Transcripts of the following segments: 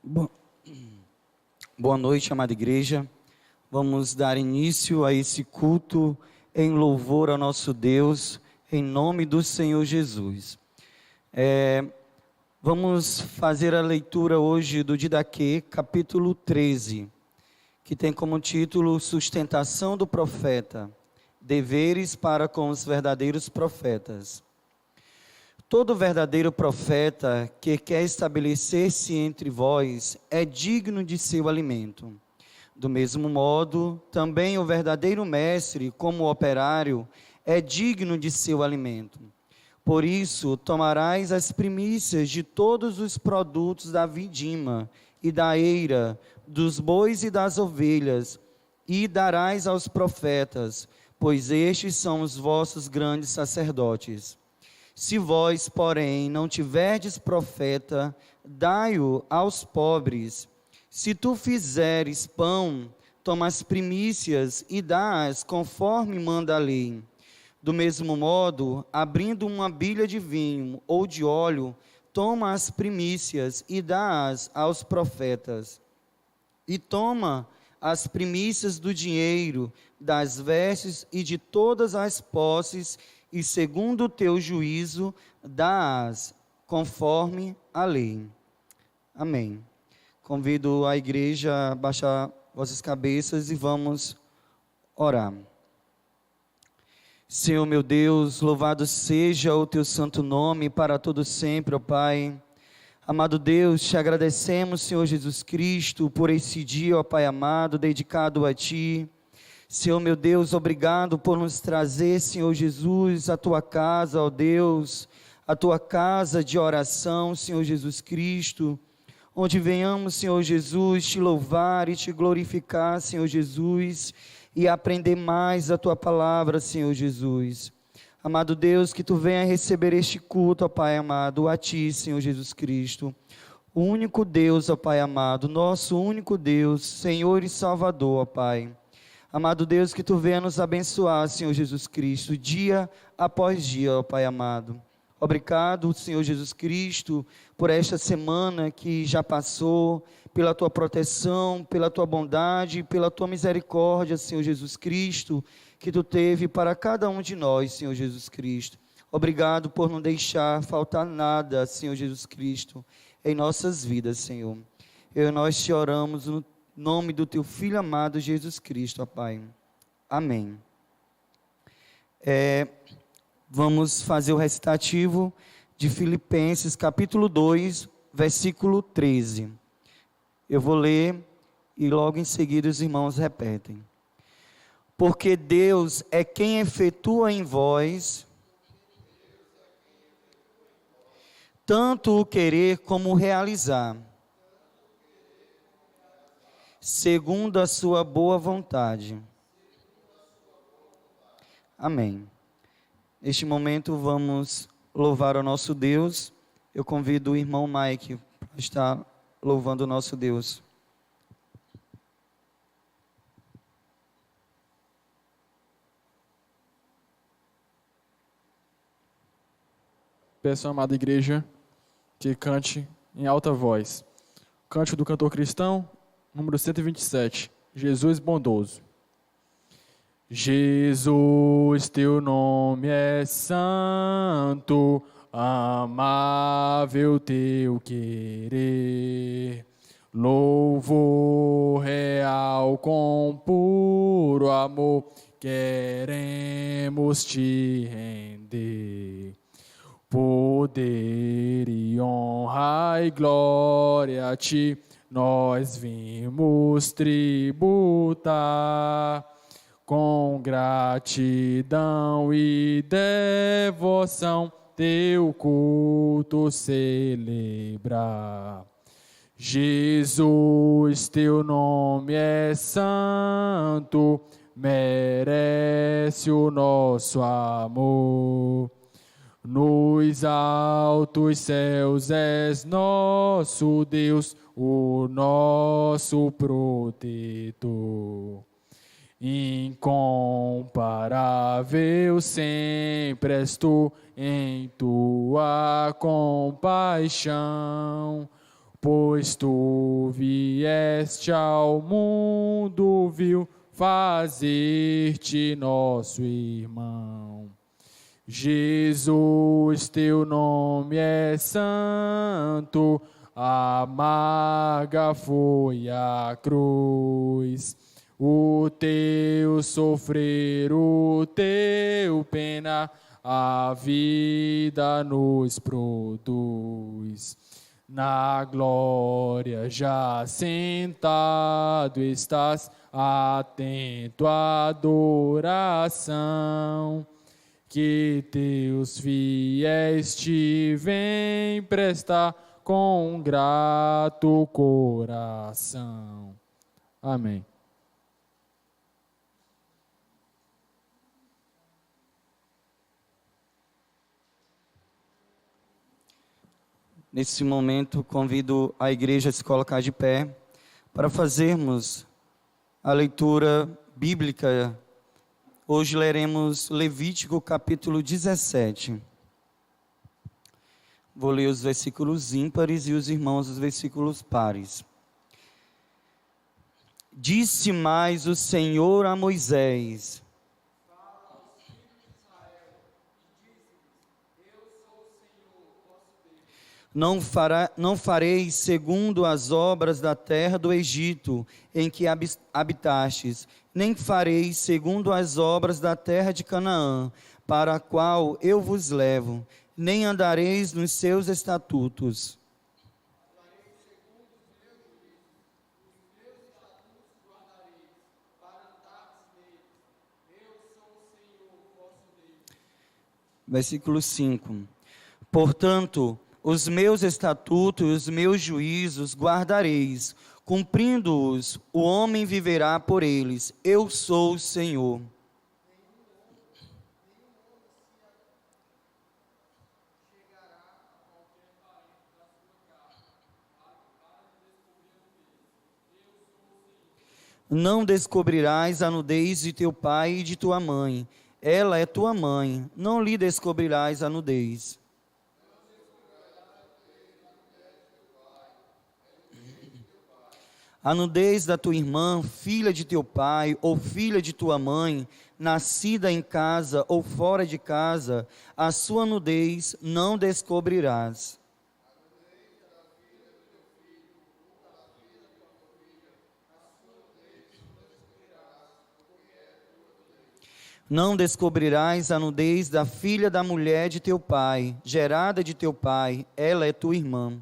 Bo- Boa noite, amada igreja. Vamos dar início a esse culto em louvor ao nosso Deus, em nome do Senhor Jesus. Vamos fazer a leitura hoje do Didaquê, capítulo 13, que tem como título Sustentação do Profeta, Deveres para com os verdadeiros profetas. Todo verdadeiro profeta que quer estabelecer-se entre vós é digno de seu alimento. Do mesmo modo, também o verdadeiro mestre, como operário, é digno de seu alimento. Por isso, tomarás as primícias de todos os produtos da vindima e da eira, dos bois e das ovelhas, e darás aos profetas, pois estes são os vossos grandes sacerdotes. Se vós, porém, não tiverdes profeta, dai-o aos pobres. Se tu fizeres pão, toma as primícias e dá-as conforme manda a lei. Do mesmo modo, abrindo uma bilha de vinho ou de óleo, toma as primícias e dá-as aos profetas. E toma as primícias do dinheiro, das vestes e de todas as posses, e segundo o teu juízo, dá-as conforme a lei. Amém. Convido a igreja a baixar vossas cabeças e vamos orar. Senhor meu Deus, louvado seja o teu santo nome para todo sempre, ó Pai. Amado Deus, te agradecemos, Senhor Jesus Cristo, por esse dia, ó Pai amado, dedicado a Ti. Senhor meu Deus, obrigado por nos trazer, Senhor Jesus, a Tua casa, ó Deus, a Tua casa de oração, Senhor Jesus Cristo, onde venhamos, Senhor Jesus, Te louvar e Te glorificar, Senhor Jesus, e aprender mais a Tua palavra, Senhor Jesus. Amado Deus, que Tu venha receber este culto, ó Pai amado, a Ti, Senhor Jesus Cristo, o único Deus, ó Pai amado, nosso único Deus, Senhor e Salvador, ó Pai. Amado Deus, que Tu venha nos abençoar, Senhor Jesus Cristo, dia após dia, ó Pai amado. Obrigado, Senhor Jesus Cristo, por esta semana que já passou, pela Tua proteção, pela Tua bondade, pela Tua misericórdia, Senhor Jesus Cristo, que Tu teve para cada um de nós, Senhor Jesus Cristo. Obrigado por não deixar faltar nada, Senhor Jesus Cristo, em nossas vidas, Senhor. Nós te oramos no nome do Teu Filho amado, Jesus Cristo, ó Pai. Amém. Vamos fazer o recitativo de Filipenses, capítulo 2, versículo 13. Eu vou ler e logo em seguida os irmãos repetem. Porque Deus é quem efetua em vós tanto o querer como o realizar, segundo a sua boa vontade. Amém. Neste momento vamos louvar o nosso Deus. Eu convido o irmão Mike para estar louvando o nosso Deus. Peço à amada igreja que cante em alta voz. Cântico do cantor cristão, número 127. Jesus bondoso. Jesus, teu nome é santo, amável teu querer. Louvor real com puro amor, queremos te render. Poder e honra e glória a ti nós vimos tributar. Com gratidão e devoção teu culto celebrar. Jesus, teu nome é santo, merece o nosso amor. Nos altos céus és nosso Deus, o nosso protetor. Incomparável sempre és tu em tua compaixão. Pois tu vieste ao mundo, viu fazer-te nosso irmão. Jesus, teu nome é santo, amarga foi a cruz. O teu sofrer, o teu pena, a vida nos produz. Na glória já sentado estás, atento à adoração, que teus fiéis te vêm prestar com um grato coração. Amém. Nesse momento, convido a igreja a se colocar de pé para fazermos a leitura bíblica. Hoje leremos Levítico capítulo 17. Vou ler os versículos ímpares e os irmãos os versículos pares. Disse mais o Senhor a Moisés: Não fareis segundo as obras da terra do Egito, em que habitastes, nem fareis segundo as obras da terra de Canaã, para a qual eu vos levo, nem andareis nos seus estatutos. Versículo 5. Portanto, os meus estatutos e os meus juízos guardareis, cumprindo-os, o homem viverá por eles. Eu sou o Senhor. Não descobrirás a nudez de teu pai e de tua mãe. Ela é tua mãe. Não lhe descobrirás a nudez. A nudez da tua irmã, filha de teu pai, ou filha de tua mãe, nascida em casa ou fora de casa, a sua nudez não descobrirás. Não descobrirás a nudez da filha da mulher de teu pai, gerada de teu pai, ela é tua irmã.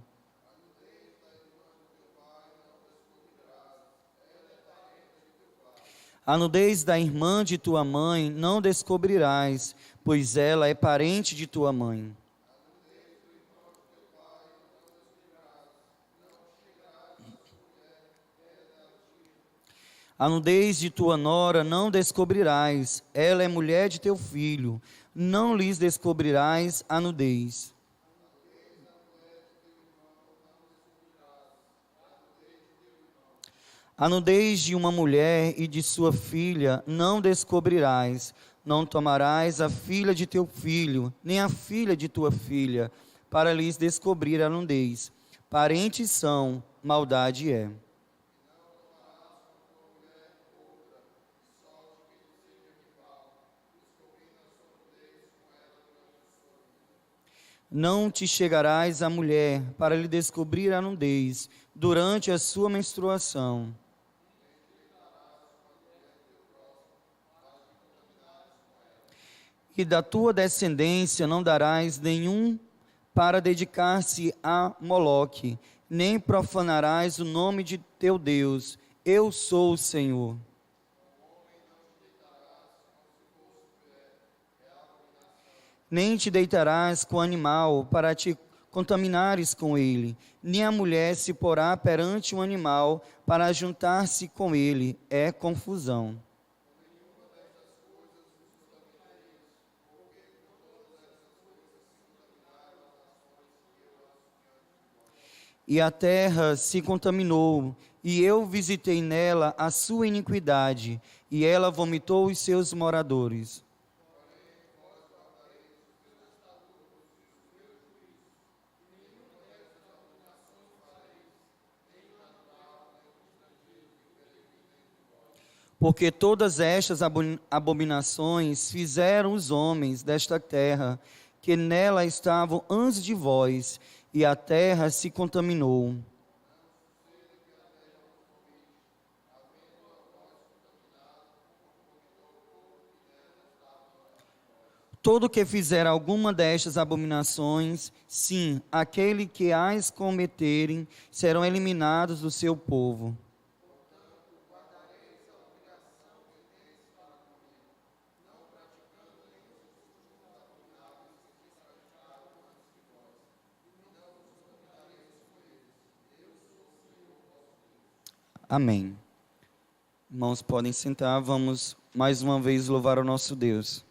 A nudez da irmã de tua mãe não descobrirás, pois ela é parente de tua mãe. A nudez de tua nora não descobrirás, ela é mulher de teu filho, não lhes descobrirás a nudez. A nudez de uma mulher e de sua filha não descobrirás, não tomarás a filha de teu filho, nem a filha de tua filha, para lhes descobrir a nudez. Parentes são, maldade é. Não te chegarás à mulher para lhe descobrir a nudez durante a sua menstruação. E da tua descendência não darás nenhum para dedicar-se a Moloque, nem profanarás o nome de teu Deus. Eu sou o Senhor. Nem te deitarás com animal para te contaminares com ele, nem a mulher se porá perante um animal para juntar-se com ele, é confusão. E a terra se contaminou, e eu visitei nela a sua iniquidade, e ela vomitou os seus moradores. Porque todas estas abominações fizeram os homens desta terra, que nela estavam antes de vós, e a terra se contaminou. Todo que fizer alguma destas abominações, sim, aquele que as cometerem, serão eliminados do seu povo. Amém. Irmãos, podem sentar, vamos mais uma vez louvar o nosso Deus.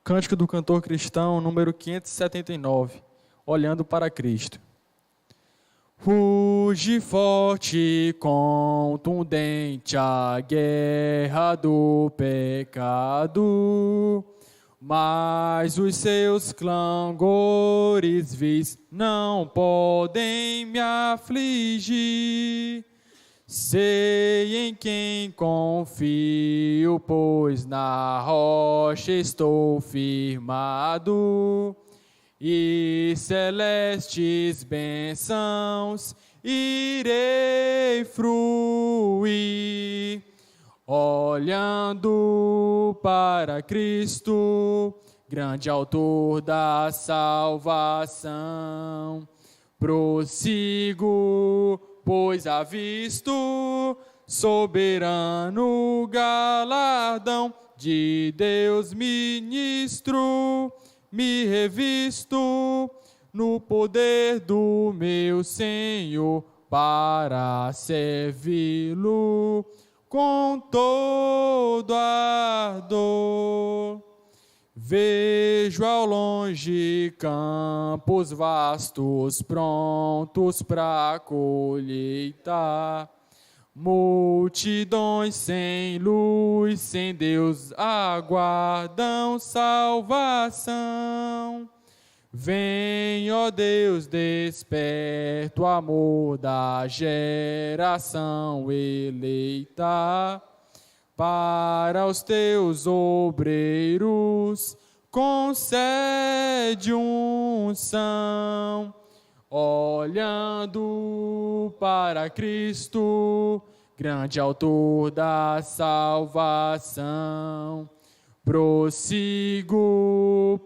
Cântico do Cantor Cristão, número 579, Olhando para Cristo. Ruge forte e contundente a guerra do pecado, mas os seus clangores vis não podem me afligir. Sei em quem confio, pois na rocha estou firmado, e celestes bênçãos irei fruir, olhando para Cristo, grande autor da salvação. Prossigo, pois avisto soberano galardão de Deus ministro, me revisto no poder do meu Senhor para servi-lo com todo ardor. Vejo ao longe campos vastos prontos para colheita, multidões sem luz, sem Deus aguardam salvação. Vem, ó Deus, desperta o amor da geração eleita, para os teus obreiros concede unção, olhando para Cristo, grande autor da salvação. Prossigo,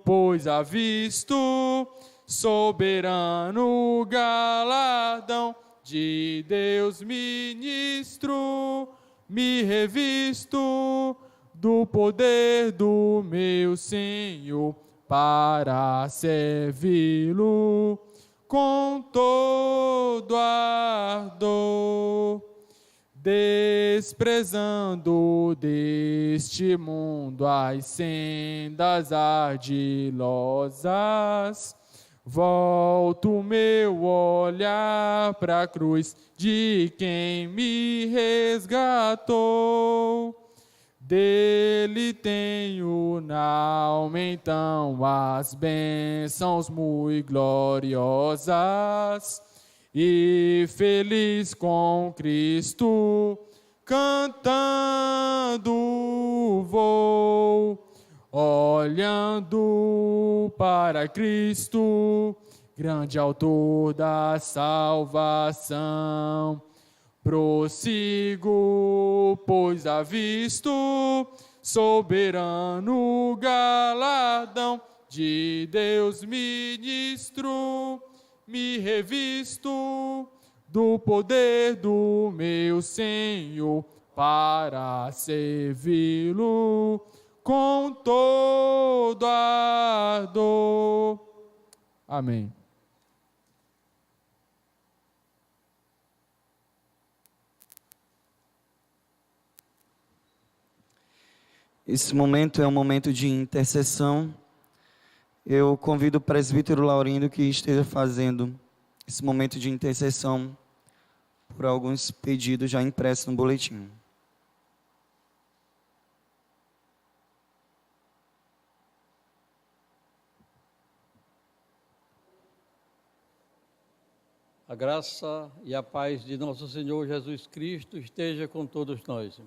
pois avisto soberano galardão de Deus ministro, me revisto do poder do meu Senhor para servi-lo com todo ardor. Desprezando deste mundo as sendas ardilosas, volto meu olhar para a cruz de quem me resgatou. Dele tenho na alma então as bênçãos muito gloriosas, e feliz com Cristo cantando vou, olhando para Cristo, grande autor da salvação. Prossigo, pois avisto soberano galardão de Deus ministro, me revisto do poder do meu Senhor para servi-lo com todo ardor. Amém. Esse momento é um momento de intercessão. Eu convido o presbítero Laurindo que esteja fazendo esse momento de intercessão por alguns pedidos já impressos no boletim. A graça e a paz de nosso Senhor Jesus Cristo esteja com todos nós.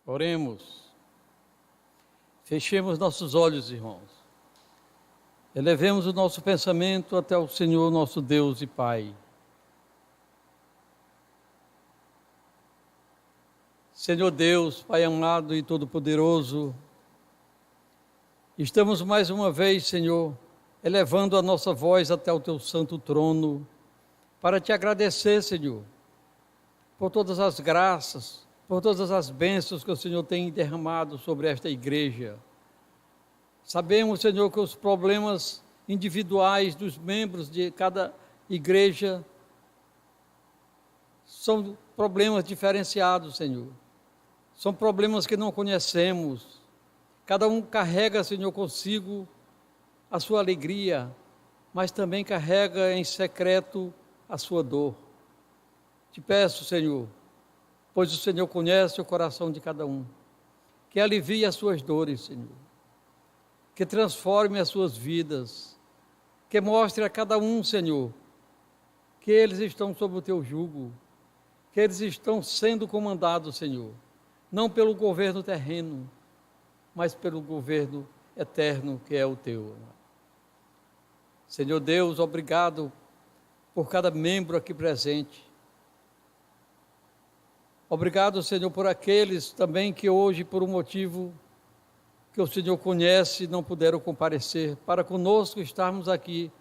Oremos. Fechemos nossos olhos, irmãos. Elevemos o nosso pensamento até o Senhor, nosso Deus e Pai. Senhor Deus, Pai amado e todo-poderoso, estamos mais uma vez, Senhor, elevando a nossa voz até o Teu santo trono, para Te agradecer, Senhor, por todas as graças, por todas as bênçãos que o Senhor tem derramado sobre esta igreja. Sabemos, Senhor, que os problemas individuais dos membros de cada igreja são problemas diferenciados, Senhor. São problemas que não conhecemos. Cada um carrega, Senhor, consigo a sua alegria, mas também carrega em secreto a sua dor. Te peço, Senhor, pois o Senhor conhece o coração de cada um, que alivie as suas dores, Senhor, que transforme as suas vidas, que mostre a cada um, Senhor, que eles estão sob o teu jugo, que eles estão sendo comandados, Senhor, não pelo governo terreno, mas pelo governo eterno que é o teu. Senhor Deus, obrigado por cada membro aqui presente. Obrigado, Senhor, por aqueles também que hoje, por um motivo que o Senhor conhece, não puderam comparecer, para conosco estarmos aqui,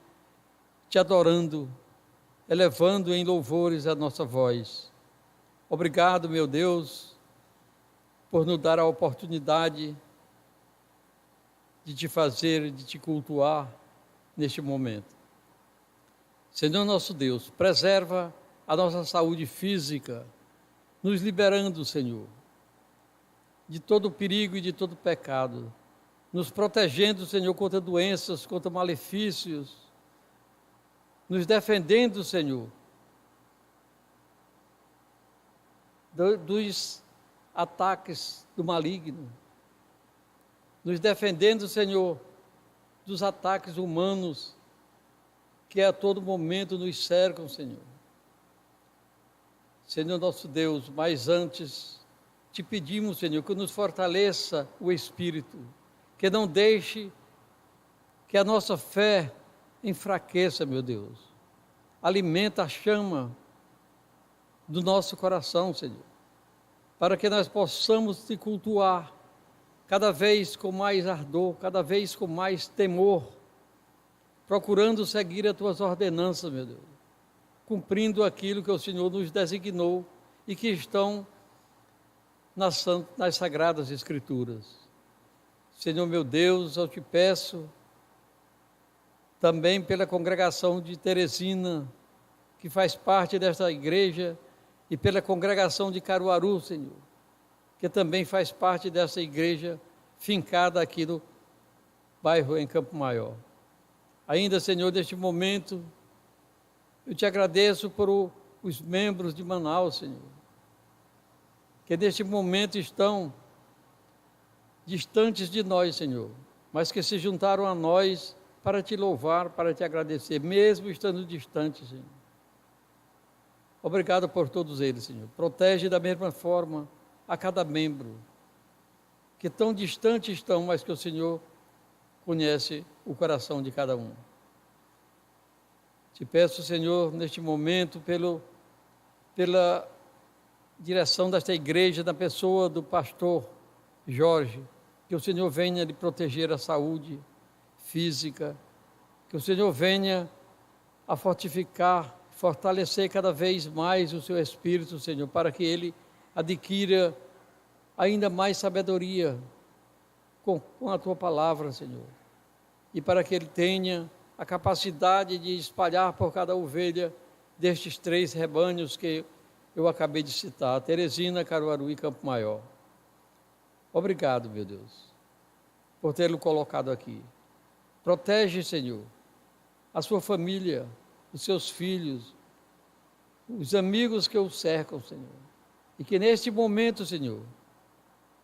te adorando, elevando em louvores a nossa voz. Obrigado, meu Deus, por nos dar a oportunidade de te fazer, de te cultuar neste momento. Senhor nosso Deus, preserva a nossa saúde física, nos liberando, Senhor, de todo perigo e de todo pecado, nos protegendo, Senhor, contra doenças, contra malefícios, nos defendendo, Senhor, dos ataques do maligno, nos defendendo, Senhor, dos ataques humanos que a todo momento nos cercam, Senhor. Senhor nosso Deus, mas antes te pedimos, Senhor, que nos fortaleça o Espírito, que não deixe que a nossa fé enfraqueça, meu Deus. Alimenta a chama do nosso coração, Senhor, para que nós possamos te cultuar cada vez com mais ardor, cada vez com mais temor, procurando seguir as tuas ordenanças, meu Deus, cumprindo aquilo que o Senhor nos designou e que estão nas Sagradas Escrituras. Senhor meu Deus, eu te peço também pela congregação de Teresina, que faz parte desta igreja, e pela congregação de Caruaru, Senhor, que também faz parte dessa igreja fincada aqui no bairro em Campo Maior. Ainda, Senhor, neste momento, eu te agradeço por os membros de Manaus, Senhor, que neste momento estão distantes de nós, Senhor, mas que se juntaram a nós para te louvar, para te agradecer, mesmo estando distantes, Senhor. Obrigado por todos eles, Senhor. Protege da mesma forma a cada membro, que tão distantes estão, mas que o Senhor conhece o coração de cada um. Te peço, Senhor, neste momento, pela direção desta igreja, da pessoa do pastor Jorge, que o Senhor venha lhe proteger a saúde física, que o Senhor venha a fortalecer cada vez mais o seu espírito, Senhor, para que ele adquira ainda mais sabedoria com a tua palavra, Senhor, e para que ele tenha a capacidade de espalhar por cada ovelha destes 3 rebanhos que eu acabei de citar, Teresina, Caruaru e Campo Maior. Obrigado, meu Deus, por tê-lo colocado aqui. Protege, Senhor, a sua família, os seus filhos, os amigos que o cercam, Senhor. E que neste momento, Senhor,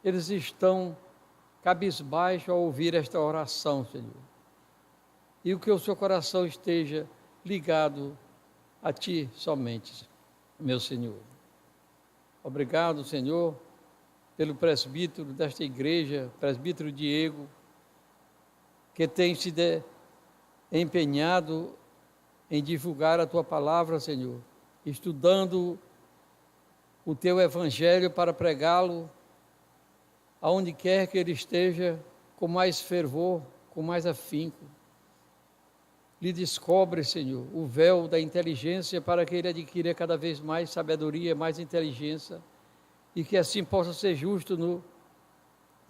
eles estão cabisbaixo ao ouvir esta oração, Senhor. E o que o seu coração esteja ligado a Ti somente, meu Senhor. Obrigado, Senhor, pelo presbítero desta igreja, presbítero Diego, que tem se empenhado em divulgar a Tua palavra, Senhor, estudando o Teu Evangelho para pregá-lo aonde quer que ele esteja, com mais fervor, com mais afinco. Lhe descobre, Senhor, o véu da inteligência para que ele adquira cada vez mais sabedoria, mais inteligência, e que assim possa ser justo no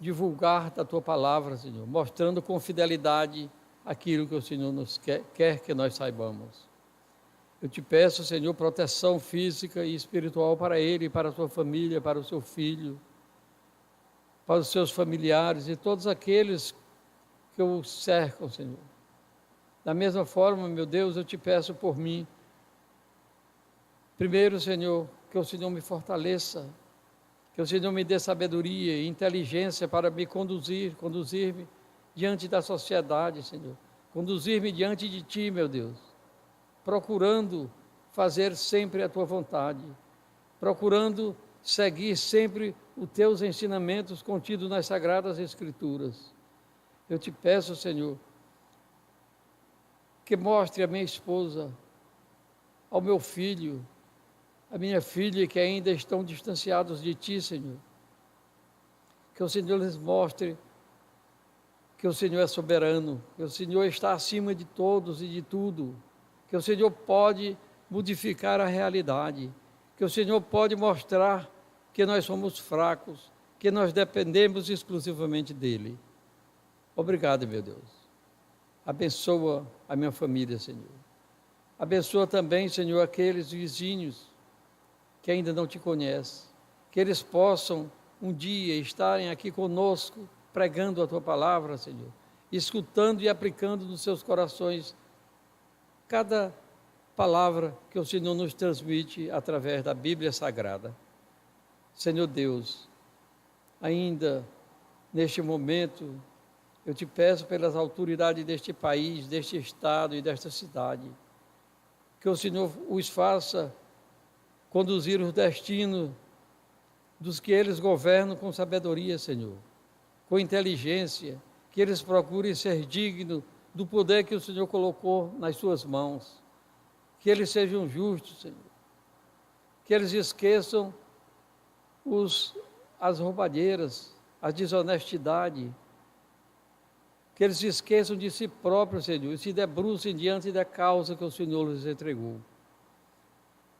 divulgar da Tua palavra, Senhor, mostrando com fidelidade aquilo que o Senhor nos quer que nós saibamos. Eu Te peço, Senhor, proteção física e espiritual para ele, para a sua família, para o seu filho, para os seus familiares e todos aqueles que o cercam, Senhor. Da mesma forma, meu Deus, eu Te peço por mim. Primeiro, Senhor, que o Senhor me fortaleça, que o Senhor me dê sabedoria e inteligência para me conduzir-me diante da sociedade, Senhor. Conduzir-me diante de Ti, meu Deus, procurando fazer sempre a Tua vontade, procurando seguir sempre os Teus ensinamentos contidos nas Sagradas Escrituras. Eu Te peço, Senhor, que mostre a minha esposa, ao meu filho, a minha filha que ainda estão distanciados de Ti, Senhor. Que o Senhor lhes mostre que o Senhor é soberano, que o Senhor está acima de todos e de tudo, que o Senhor pode modificar a realidade, que o Senhor pode mostrar que nós somos fracos, que nós dependemos exclusivamente dEle. Obrigado, meu Deus. Abençoa a minha família, Senhor. Abençoa também, Senhor, aqueles vizinhos que ainda não Te conhecem, que eles possam um dia estarem aqui conosco, pregando a Tua palavra, Senhor, escutando e aplicando nos seus corações cada palavra que o Senhor nos transmite através da Bíblia Sagrada. Senhor Deus, ainda neste momento, eu Te peço pelas autoridades deste país, deste estado e desta cidade, que o Senhor os faça conduzir os destinos dos que eles governam com sabedoria, Senhor, com inteligência, que eles procurem ser dignos do poder que o Senhor colocou nas suas mãos, que eles sejam justos, Senhor, que eles esqueçam as roubadeiras, a desonestidade, que eles se esqueçam de si próprios, Senhor, e se debrucem diante da causa que o Senhor lhes entregou,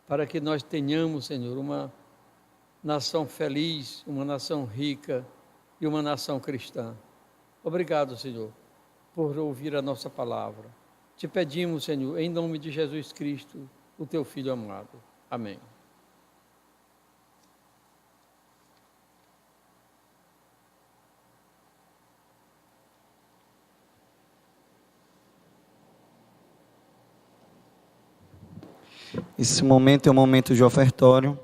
para que nós tenhamos, Senhor, uma nação feliz, uma nação rica e uma nação cristã. Obrigado, Senhor, por ouvir a nossa palavra. Te pedimos, Senhor, em nome de Jesus Cristo, o Teu Filho amado. Amém. Esse momento é um momento de ofertório.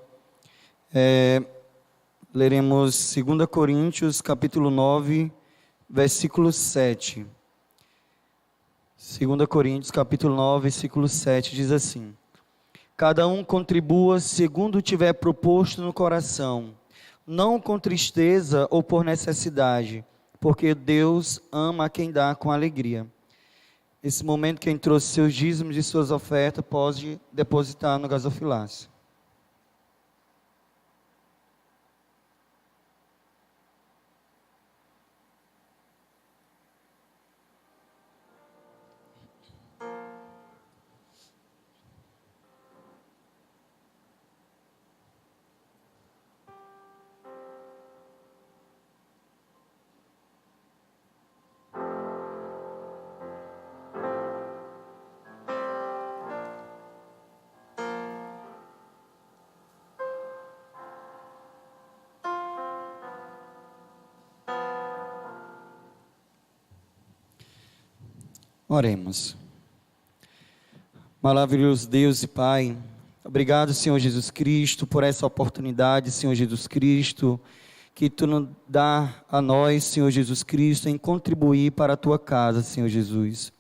Leremos 2 Coríntios, capítulo 9, versículo 7. 2 Coríntios, capítulo 9, versículo 7, diz assim: Cada um contribua segundo tiver proposto no coração, não com tristeza ou por necessidade, porque Deus ama a quem dá com alegria. Nesse momento, quem trouxe seus dízimos e suas ofertas pode depositar no gasofilácio. Oremos. Maravilhoso Deus e Pai, obrigado, Senhor Jesus Cristo, por essa oportunidade, Senhor Jesus Cristo, que Tu nos dá a nós, Senhor Jesus Cristo, em contribuir para a Tua casa, Senhor Jesus.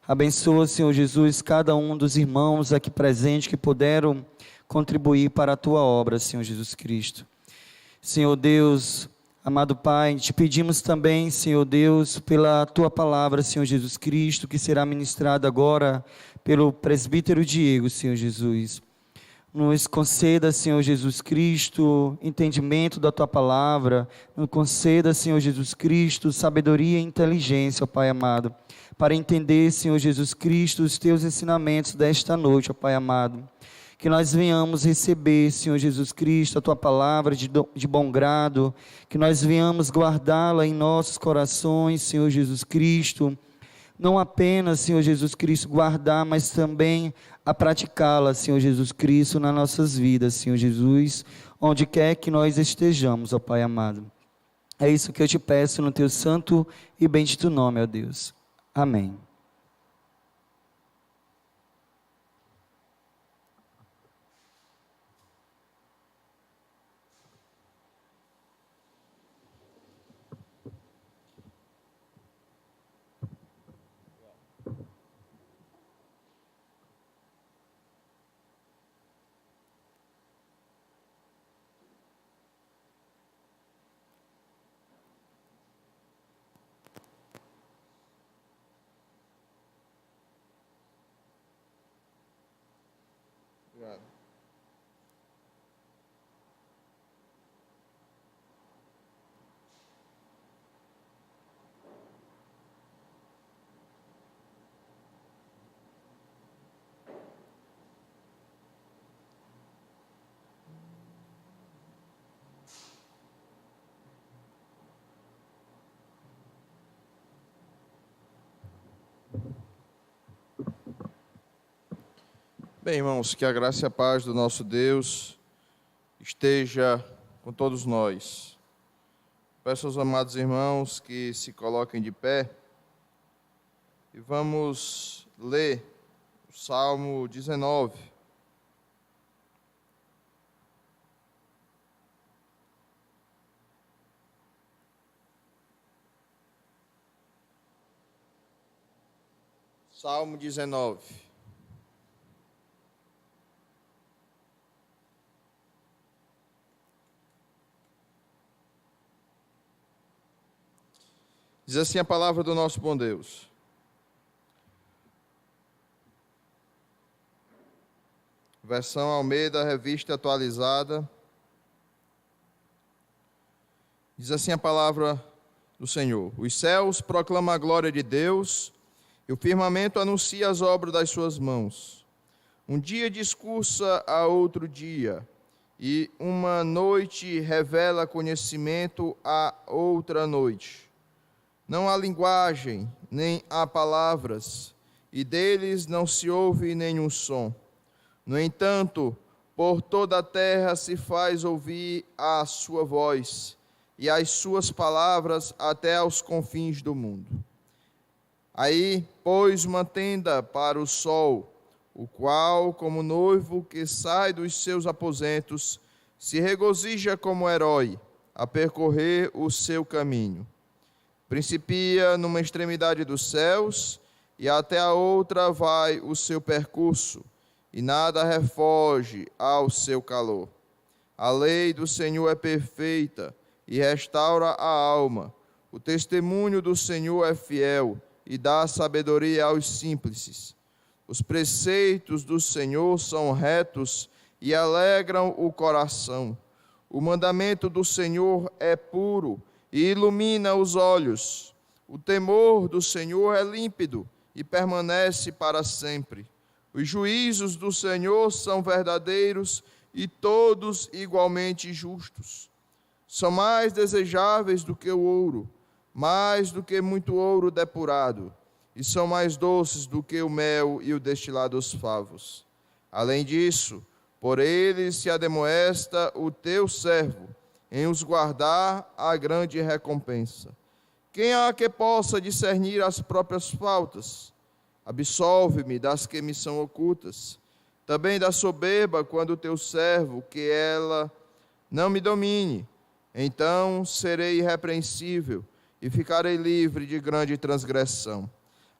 Abençoa, Senhor Jesus, cada um dos irmãos aqui presentes que puderam contribuir para a tua obra, Senhor Jesus Cristo. Senhor Deus, amado Pai, te pedimos também, Senhor Deus, pela tua palavra, Senhor Jesus Cristo, que será ministrada agora pelo presbítero Diego, Senhor Jesus. Nos conceda, Senhor Jesus Cristo, entendimento da tua palavra. Nos conceda, Senhor Jesus Cristo, sabedoria e inteligência, ó Pai amado, para entender, Senhor Jesus Cristo, os teus ensinamentos desta noite, ó Pai amado. Que nós venhamos receber, Senhor Jesus Cristo, a tua palavra de bom grado, que nós venhamos guardá-la em nossos corações, Senhor Jesus Cristo. Não apenas, Senhor Jesus Cristo, guardar, mas também a praticá-la, Senhor Jesus Cristo, nas nossas vidas, Senhor Jesus, onde quer que nós estejamos, ó Pai amado. É isso que eu te peço no teu santo e bendito nome, ó Deus. Amém. Obrigado. Bem, irmãos, que a graça e a paz do nosso Deus esteja com todos nós. Peço aos amados irmãos que se coloquem de pé e vamos ler o Salmo 19. Salmo 19. Diz assim a palavra do nosso bom Deus. Versão Almeida, revista atualizada. Diz assim a palavra do Senhor. Os céus proclamam a glória de Deus, e o firmamento anuncia as obras das suas mãos. Um dia discursa a outro dia, e uma noite revela conhecimento a outra noite. Não há linguagem, nem há palavras, e deles não se ouve nenhum som. No entanto, por toda a terra se faz ouvir a sua voz, e as suas palavras até aos confins do mundo. Aí pôs uma tenda para o sol, o qual, como noivo que sai dos seus aposentos, se regozija como herói a percorrer o seu caminho. Principia numa extremidade dos céus, e até a outra vai o seu percurso, e nada refoge ao seu calor. A lei do Senhor é perfeita, e restaura a alma. O testemunho do Senhor é fiel, e dá sabedoria aos simples. Os preceitos do Senhor são retos, e alegram o coração. O mandamento do Senhor é puro, e ilumina os olhos. O temor do Senhor é límpido e permanece para sempre. Os juízos do Senhor são verdadeiros e todos igualmente justos. São mais desejáveis do que o ouro, mais do que muito ouro depurado, e são mais doces do que o mel e o destilado dos favos. Além disso, por eles se ademoesta o teu servo, em os guardar a grande recompensa. Quem há que possa discernir as próprias faltas? Absolve-me das que me são ocultas. Também da soberba, quando o teu servo, que ela não me domine. Então serei irrepreensível e ficarei livre de grande transgressão.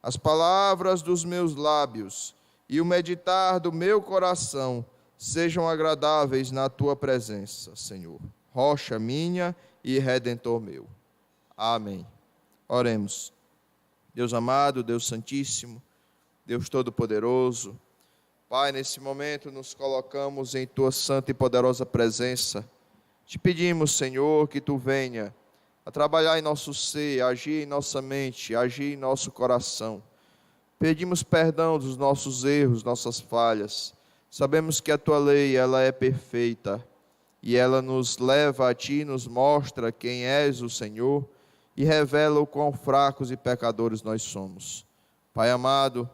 as palavras dos meus lábios e o meditar do meu coração sejam agradáveis na tua presença, Senhor, rocha minha e redentor meu. Amém. Oremos. Deus amado, Deus santíssimo, Deus todo-poderoso, Pai, nesse momento nos colocamos em tua santa e poderosa presença. Te pedimos, Senhor, que tu venha a trabalhar em nosso ser, agir em nossa mente, agir em nosso coração. Pedimos perdão dos nossos erros, nossas falhas. Sabemos que a tua lei, ela é perfeita e ela nos leva a ti, nos mostra quem és o Senhor e revela o quão fracos e pecadores nós somos. Pai amado,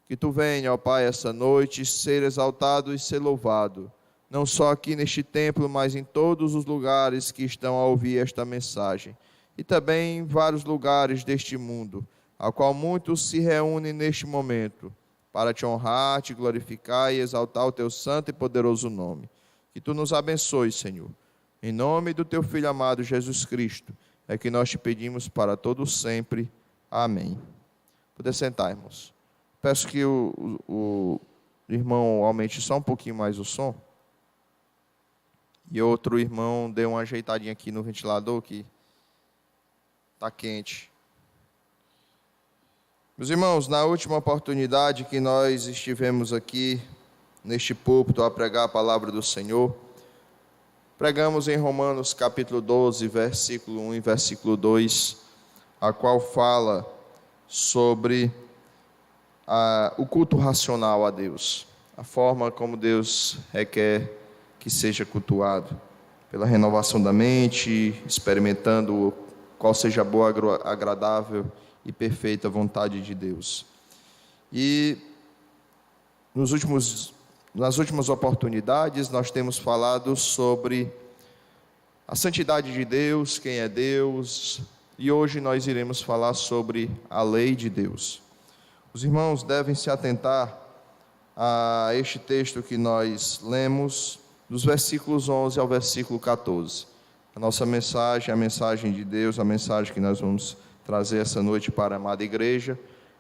que tu venha, ó Pai, essa noite ser exaltado e ser louvado, não só aqui neste templo, mas em todos os lugares que estão a ouvir esta mensagem, e também em vários lugares deste mundo, ao qual muitos se reúnem neste momento, para te honrar, te glorificar e exaltar o teu santo e poderoso nome. Que tu nos abençoe, Senhor. Em nome do teu Filho amado Jesus Cristo, é que nós te pedimos para todos sempre. Amém. Poder sentar, irmãos. Peço que o irmão aumente só um pouquinho mais o som. E outro irmão dê uma ajeitadinha aqui no ventilador, que está quente. Meus irmãos, na última oportunidade que nós estivemos aqui, neste púlpito, a pregar a palavra do Senhor, pregamos em Romanos capítulo 12, versículo 1 e versículo 2, a qual fala sobre o culto racional a Deus, a forma como Deus requer que seja cultuado, pela renovação da mente, experimentando qual seja a boa, agradável e perfeita vontade de Deus. E nas últimas oportunidades nós temos falado sobre a santidade de Deus, quem é Deus, e hoje nós iremos falar sobre a lei de Deus. Os irmãos devem se atentar a este texto que nós lemos, dos versículos 11 ao versículo 14. A nossa mensagem, a mensagem de Deus, a mensagem que nós vamos trazer essa noite para a amada igreja,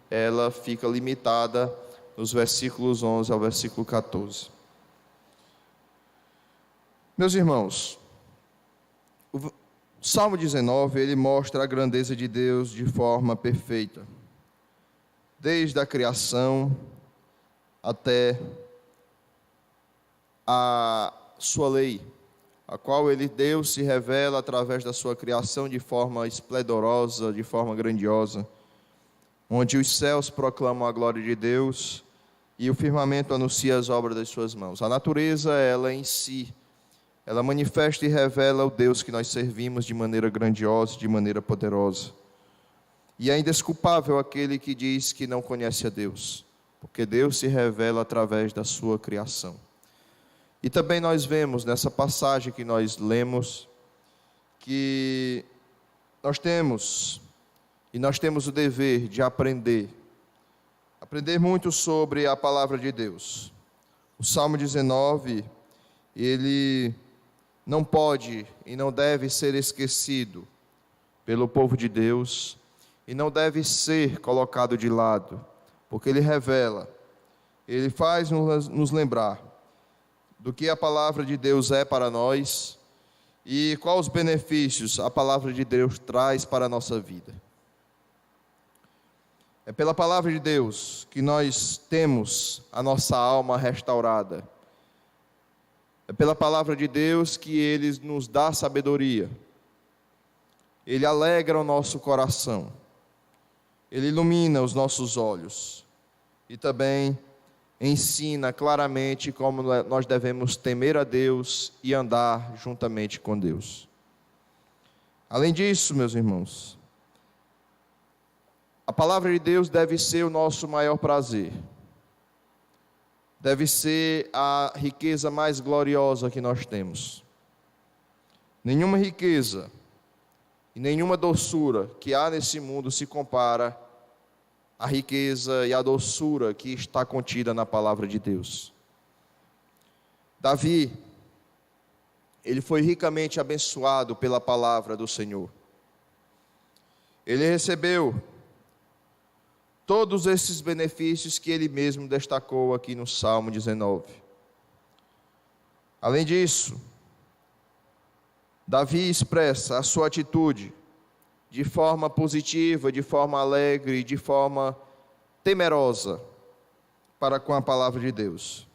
ela fica limitada nos versículos 11 ao versículo 14. Meus irmãos, o Salmo 19, ele mostra a grandeza de Deus de forma perfeita. Desde a criação até a sua lei, a qual Deus se revela através da sua criação de forma esplendorosa, de forma grandiosa, onde os céus proclamam a glória de Deus e o firmamento anuncia as obras das suas mãos. A natureza, ela em si, ela manifesta e revela o Deus que nós servimos de maneira grandiosa, de maneira poderosa. E é indesculpável aquele que diz que não conhece a Deus, porque Deus se revela através da sua criação. E também nós vemos nessa passagem que nós lemos, que nós temos o dever de aprender muito sobre a palavra de Deus. O Salmo 19, ele não pode e não deve ser esquecido pelo povo de Deus, e não deve ser colocado de lado, porque ele revela, ele faz nos lembrar do que a palavra de Deus é para nós e quais os benefícios a palavra de Deus traz para a nossa vida. É pela palavra de Deus que nós temos a nossa alma restaurada. É pela palavra de Deus que Ele nos dá sabedoria. Ele alegra o nosso coração. Ele ilumina os nossos olhos. E também ensina claramente como nós devemos temer a Deus e andar juntamente com Deus. Além disso, meus irmãos, a palavra de Deus deve ser o nosso maior prazer. Deve ser a riqueza mais gloriosa que nós temos. Nenhuma riqueza e nenhuma doçura que há nesse mundo se compara à riqueza e à doçura que está contida na palavra de Deus. Davi, ele foi ricamente abençoado pela palavra do Senhor. Ele recebeu todos esses benefícios que ele mesmo destacou aqui no Salmo 19. Além disso, Davi expressa a sua atitude de forma positiva, de forma alegre, de forma temerosa para com a palavra de Deus.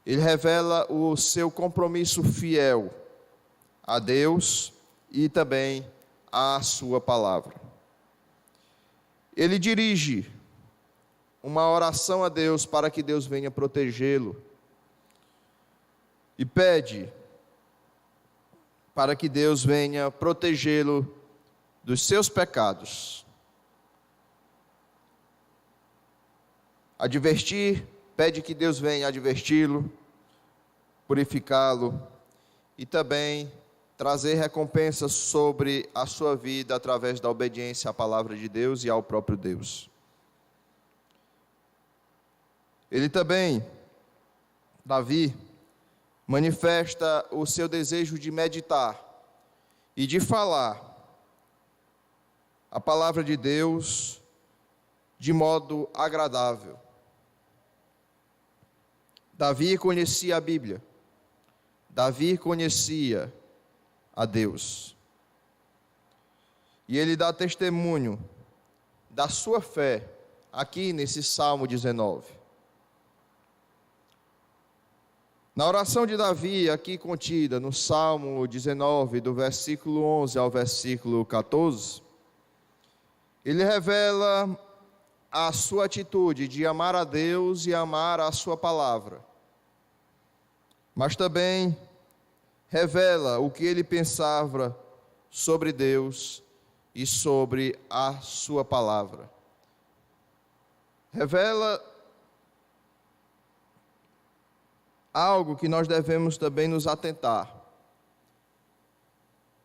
Ele revela o seu compromisso fiel a Deus e também à sua palavra. Ele dirige uma oração a Deus para que Deus venha protegê-lo e pede para que Deus venha protegê-lo dos seus pecados. Pede que Deus venha adverti-lo, purificá-lo e também trazer recompensas sobre a sua vida através da obediência à palavra de Deus e ao próprio Deus. Ele também, Davi, manifesta o seu desejo de meditar e de falar a palavra de Deus de modo agradável. Davi conhecia a Bíblia. Davi conhecia a Deus. E ele dá testemunho da sua fé aqui nesse Salmo 19. Na oração de Davi, aqui contida no Salmo 19, do versículo 11 ao versículo 14, ele revela a sua atitude de amar a Deus e amar a sua palavra. Mas também revela o que ele pensava sobre Deus e sobre a sua palavra. Revela algo que nós devemos também nos atentar.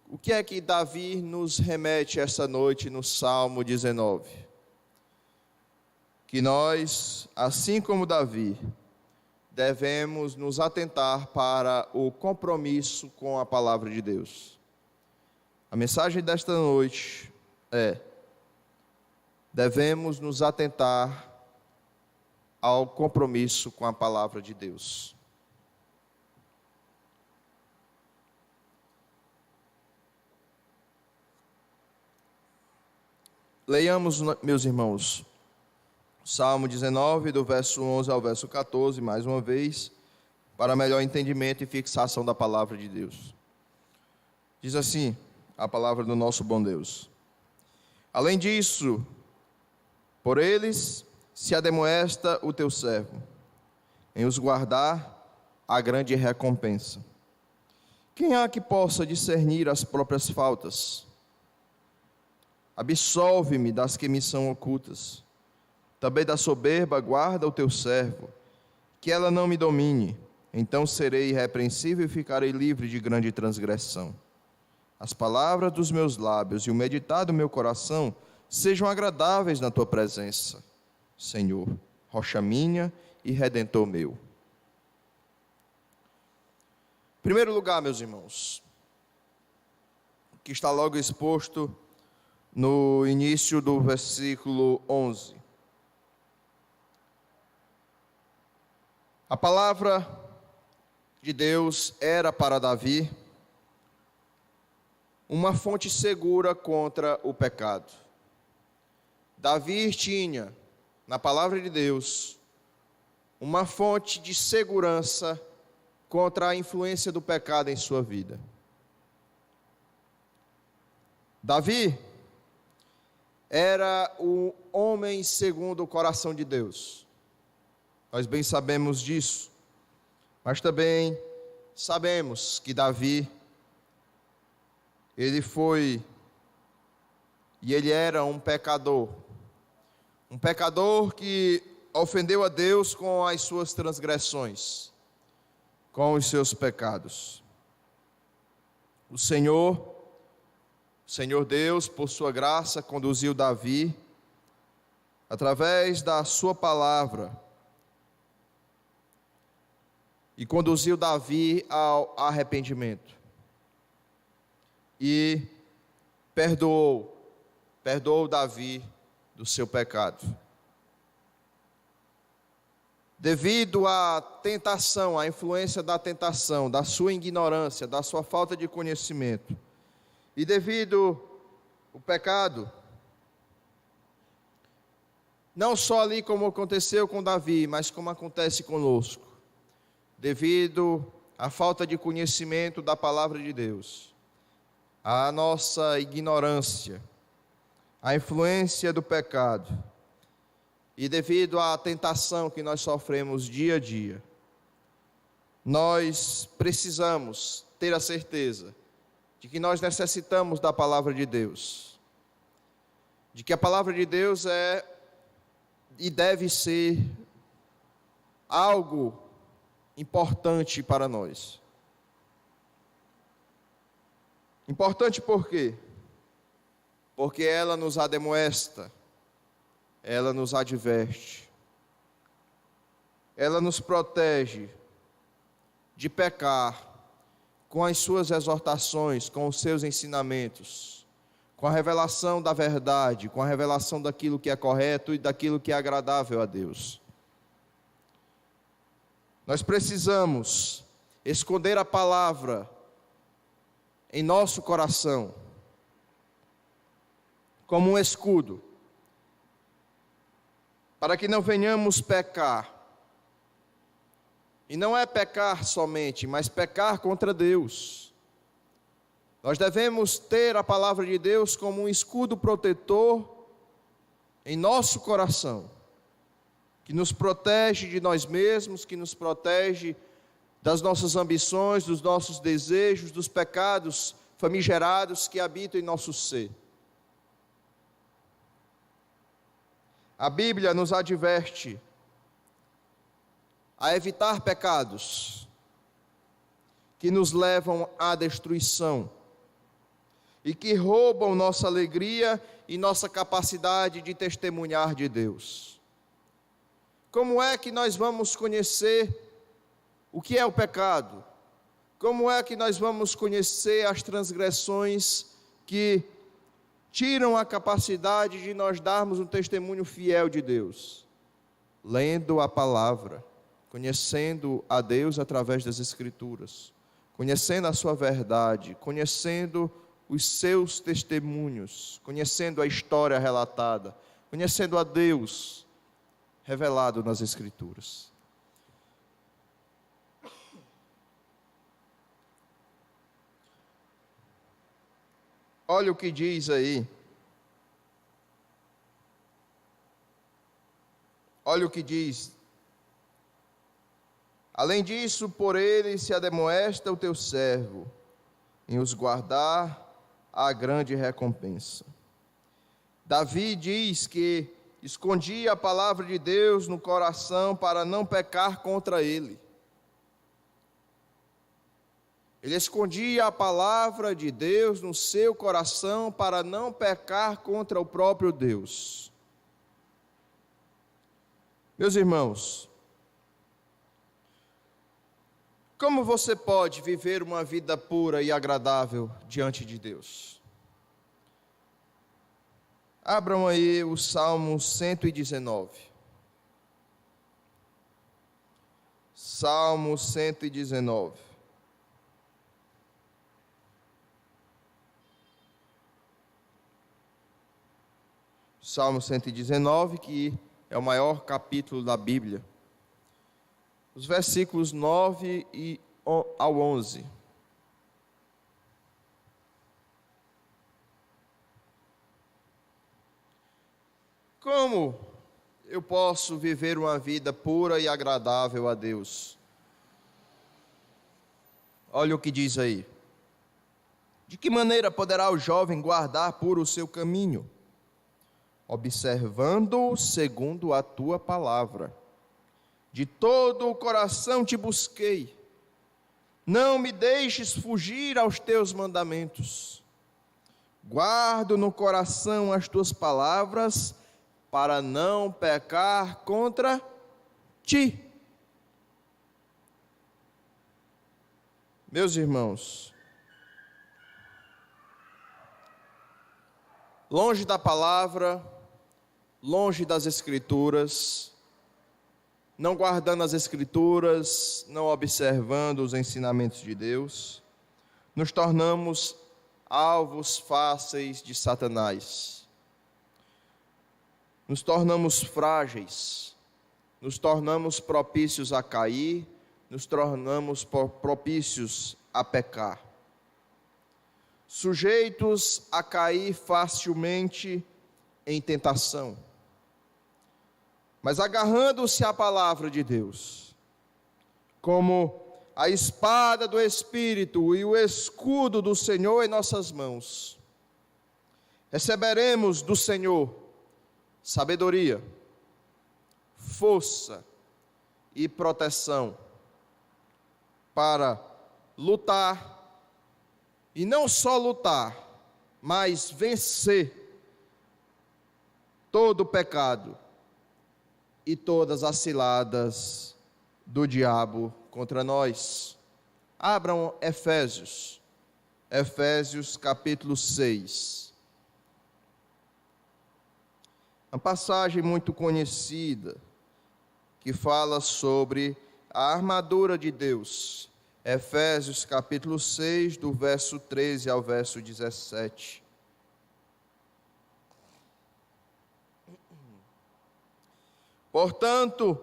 O que é que Davi nos remete essa noite no Salmo 19? Que nós, assim como Davi, devemos nos atentar para o compromisso com a palavra de Deus. A mensagem desta noite é: devemos nos atentar ao compromisso com a palavra de Deus. Leiamos, meus irmãos, Salmo 19, do verso 11 ao verso 14, mais uma vez, para melhor entendimento e fixação da palavra de Deus. Diz assim a palavra do nosso bom Deus: além disso, por eles se ademoesta o teu servo, em os guardar a grande recompensa. Quem há que possa discernir as próprias faltas? Absolve-me das que me são ocultas. Também da soberba guarda o teu servo, que ela não me domine. Então serei irrepreensível e ficarei livre de grande transgressão. As palavras dos meus lábios e o meditar do meu coração sejam agradáveis na tua presença, Senhor, rocha minha e redentor meu. Em primeiro lugar, meus irmãos, que está logo exposto no início do versículo 11. A palavra de Deus era para Davi uma fonte segura contra o pecado. Davi tinha, na palavra de Deus, uma fonte de segurança contra a influência do pecado em sua vida. Davi era o homem segundo o coração de Deus. Nós bem sabemos disso. Mas também sabemos que Davi, ele era um pecador que ofendeu a Deus com as suas transgressões, com os seus pecados. O Senhor Deus, por sua graça, conduziu Davi, através da sua palavra, e conduziu Davi ao arrependimento. E perdoou Davi do seu pecado. Devido à tentação, à influência da tentação, da sua ignorância, da sua falta de conhecimento, e devido ao pecado, não só ali como aconteceu com Davi, mas como acontece conosco, devido à falta de conhecimento da palavra de Deus, à nossa ignorância, à influência do pecado, e devido à tentação que nós sofremos dia a dia, nós precisamos ter a certeza de que nós necessitamos da palavra de Deus, de que a palavra de Deus é e deve ser algo importante para nós. Importante por quê? Porque ela nos ademoesta, ela nos adverte, ela nos protege de pecar com as suas exortações, com os seus ensinamentos, com a revelação da verdade, com a revelação daquilo que é correto e daquilo que é agradável a Deus. Nós precisamos esconder a palavra em nosso coração, como um escudo, para que não venhamos pecar. E não é pecar somente, mas pecar contra Deus. Nós devemos ter a palavra de Deus como um escudo protetor em nosso coração, que nos protege de nós mesmos, que nos protege das nossas ambições, dos nossos desejos, dos pecados famigerados que habitam em nosso ser. A Bíblia nos adverte a evitar pecados que nos levam à destruição e que roubam nossa alegria e nossa capacidade de testemunhar de Deus. Como é que nós vamos conhecer o que é o pecado? Como é que nós vamos conhecer as transgressões que tiram a capacidade de nós darmos um testemunho fiel de Deus? Lendo a palavra, conhecendo a Deus através das Escrituras, conhecendo a sua verdade, conhecendo os seus testemunhos, conhecendo a história relatada, conhecendo a Deus revelado nas Escrituras. Olha o que diz aí. Olha o que diz. Além disso, por ele se ademoesta o teu servo, em os guardar a grande recompensa. Davi diz que escondia a palavra de Deus no coração para não pecar contra ele. Ele escondia a palavra de Deus no seu coração para não pecar contra o próprio Deus. Meus irmãos, como você pode viver uma vida pura e agradável diante de Deus? Abram aí o Salmo 119. Salmo 119. Salmo 119, que é o maior capítulo da Bíblia. Os versículos 9 ao 11. Como eu posso viver uma vida pura e agradável a Deus? Olha o que diz aí. De que maneira poderá o jovem guardar puro o seu caminho? Observando segundo a tua palavra. De todo o coração te busquei. Não me deixes fugir aos teus mandamentos. Guardo no coração as tuas palavras, para não pecar contra ti. Meus irmãos, longe da palavra, longe das Escrituras, não guardando as Escrituras, não observando os ensinamentos de Deus, nos tornamos alvos fáceis de Satanás. Nos tornamos frágeis, nos tornamos propícios a cair, nos tornamos propícios a pecar. Sujeitos a cair facilmente em tentação. Mas agarrando-se à palavra de Deus, como a espada do Espírito e o escudo do Senhor em nossas mãos, receberemos do Senhor sabedoria, força e proteção para lutar, e não só lutar, mas vencer todo o pecado e todas as ciladas do diabo contra nós. Abram Efésios capítulo 6. Uma passagem muito conhecida que fala sobre a armadura de Deus. Efésios capítulo 6, do verso 13 ao verso 17. Portanto,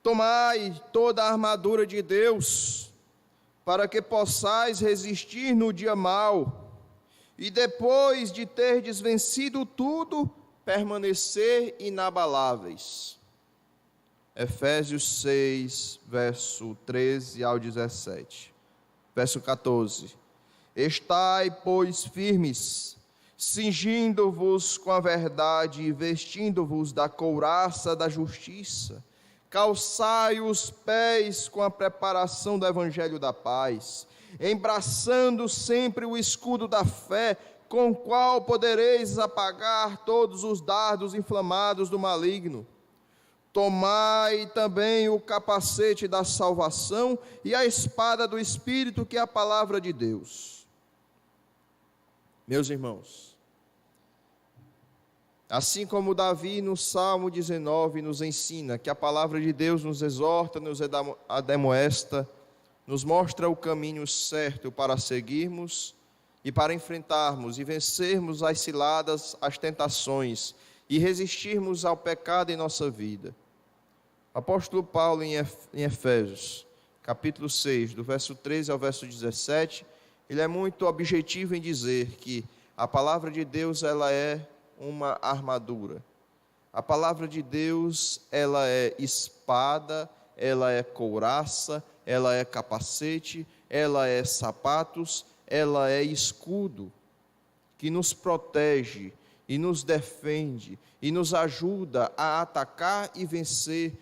tomai toda a armadura de Deus, para que possais resistir no dia mau, e depois de terdes vencido tudo, permanecer inabaláveis. Efésios 6, verso 13 ao 17. Verso 14. Estai, pois, firmes, cingindo-vos com a verdade e vestindo-vos da couraça da justiça. Calçai os pés com a preparação do evangelho da paz, embraçando sempre o escudo da fé, com o qual podereis apagar todos os dardos inflamados do maligno. Tomai também o capacete da salvação e a espada do Espírito, que é a palavra de Deus. Meus irmãos, assim como Davi no Salmo 19 nos ensina que a palavra de Deus nos exorta, nos admoesta, nos mostra o caminho certo para seguirmos e para enfrentarmos e vencermos as ciladas, as tentações e resistirmos ao pecado em nossa vida. O apóstolo Paulo em Efésios, capítulo 6, do verso 13 ao verso 17, ele é muito objetivo em dizer que a palavra de Deus, ela é uma armadura. A palavra de Deus, ela é espada, ela é couraça, ela é capacete, ela é sapatos, ela é escudo, que nos protege e nos defende e nos ajuda a atacar e vencer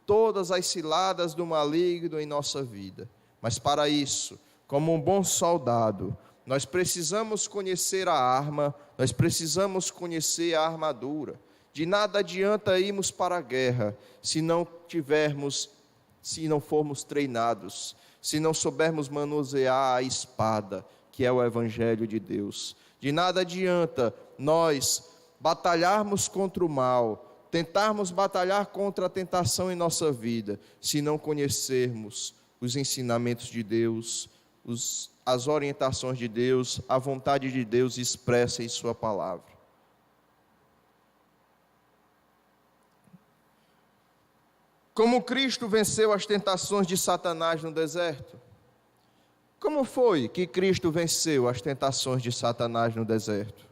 todas as ciladas do maligno em nossa vida. Mas para isso, como um bom soldado, nós precisamos conhecer a arma, nós precisamos conhecer a armadura. De nada adianta irmos para a guerra se não formos treinados, se não soubermos manusear a espada, que é o Evangelho de Deus. De nada adianta nós batalharmos contra o mal, tentarmos batalhar contra a tentação em nossa vida, se não conhecermos os ensinamentos de Deus, as orientações de Deus, a vontade de Deus expressa em sua palavra. Como Cristo venceu as tentações de Satanás no deserto? Como foi que Cristo venceu as tentações de Satanás no deserto?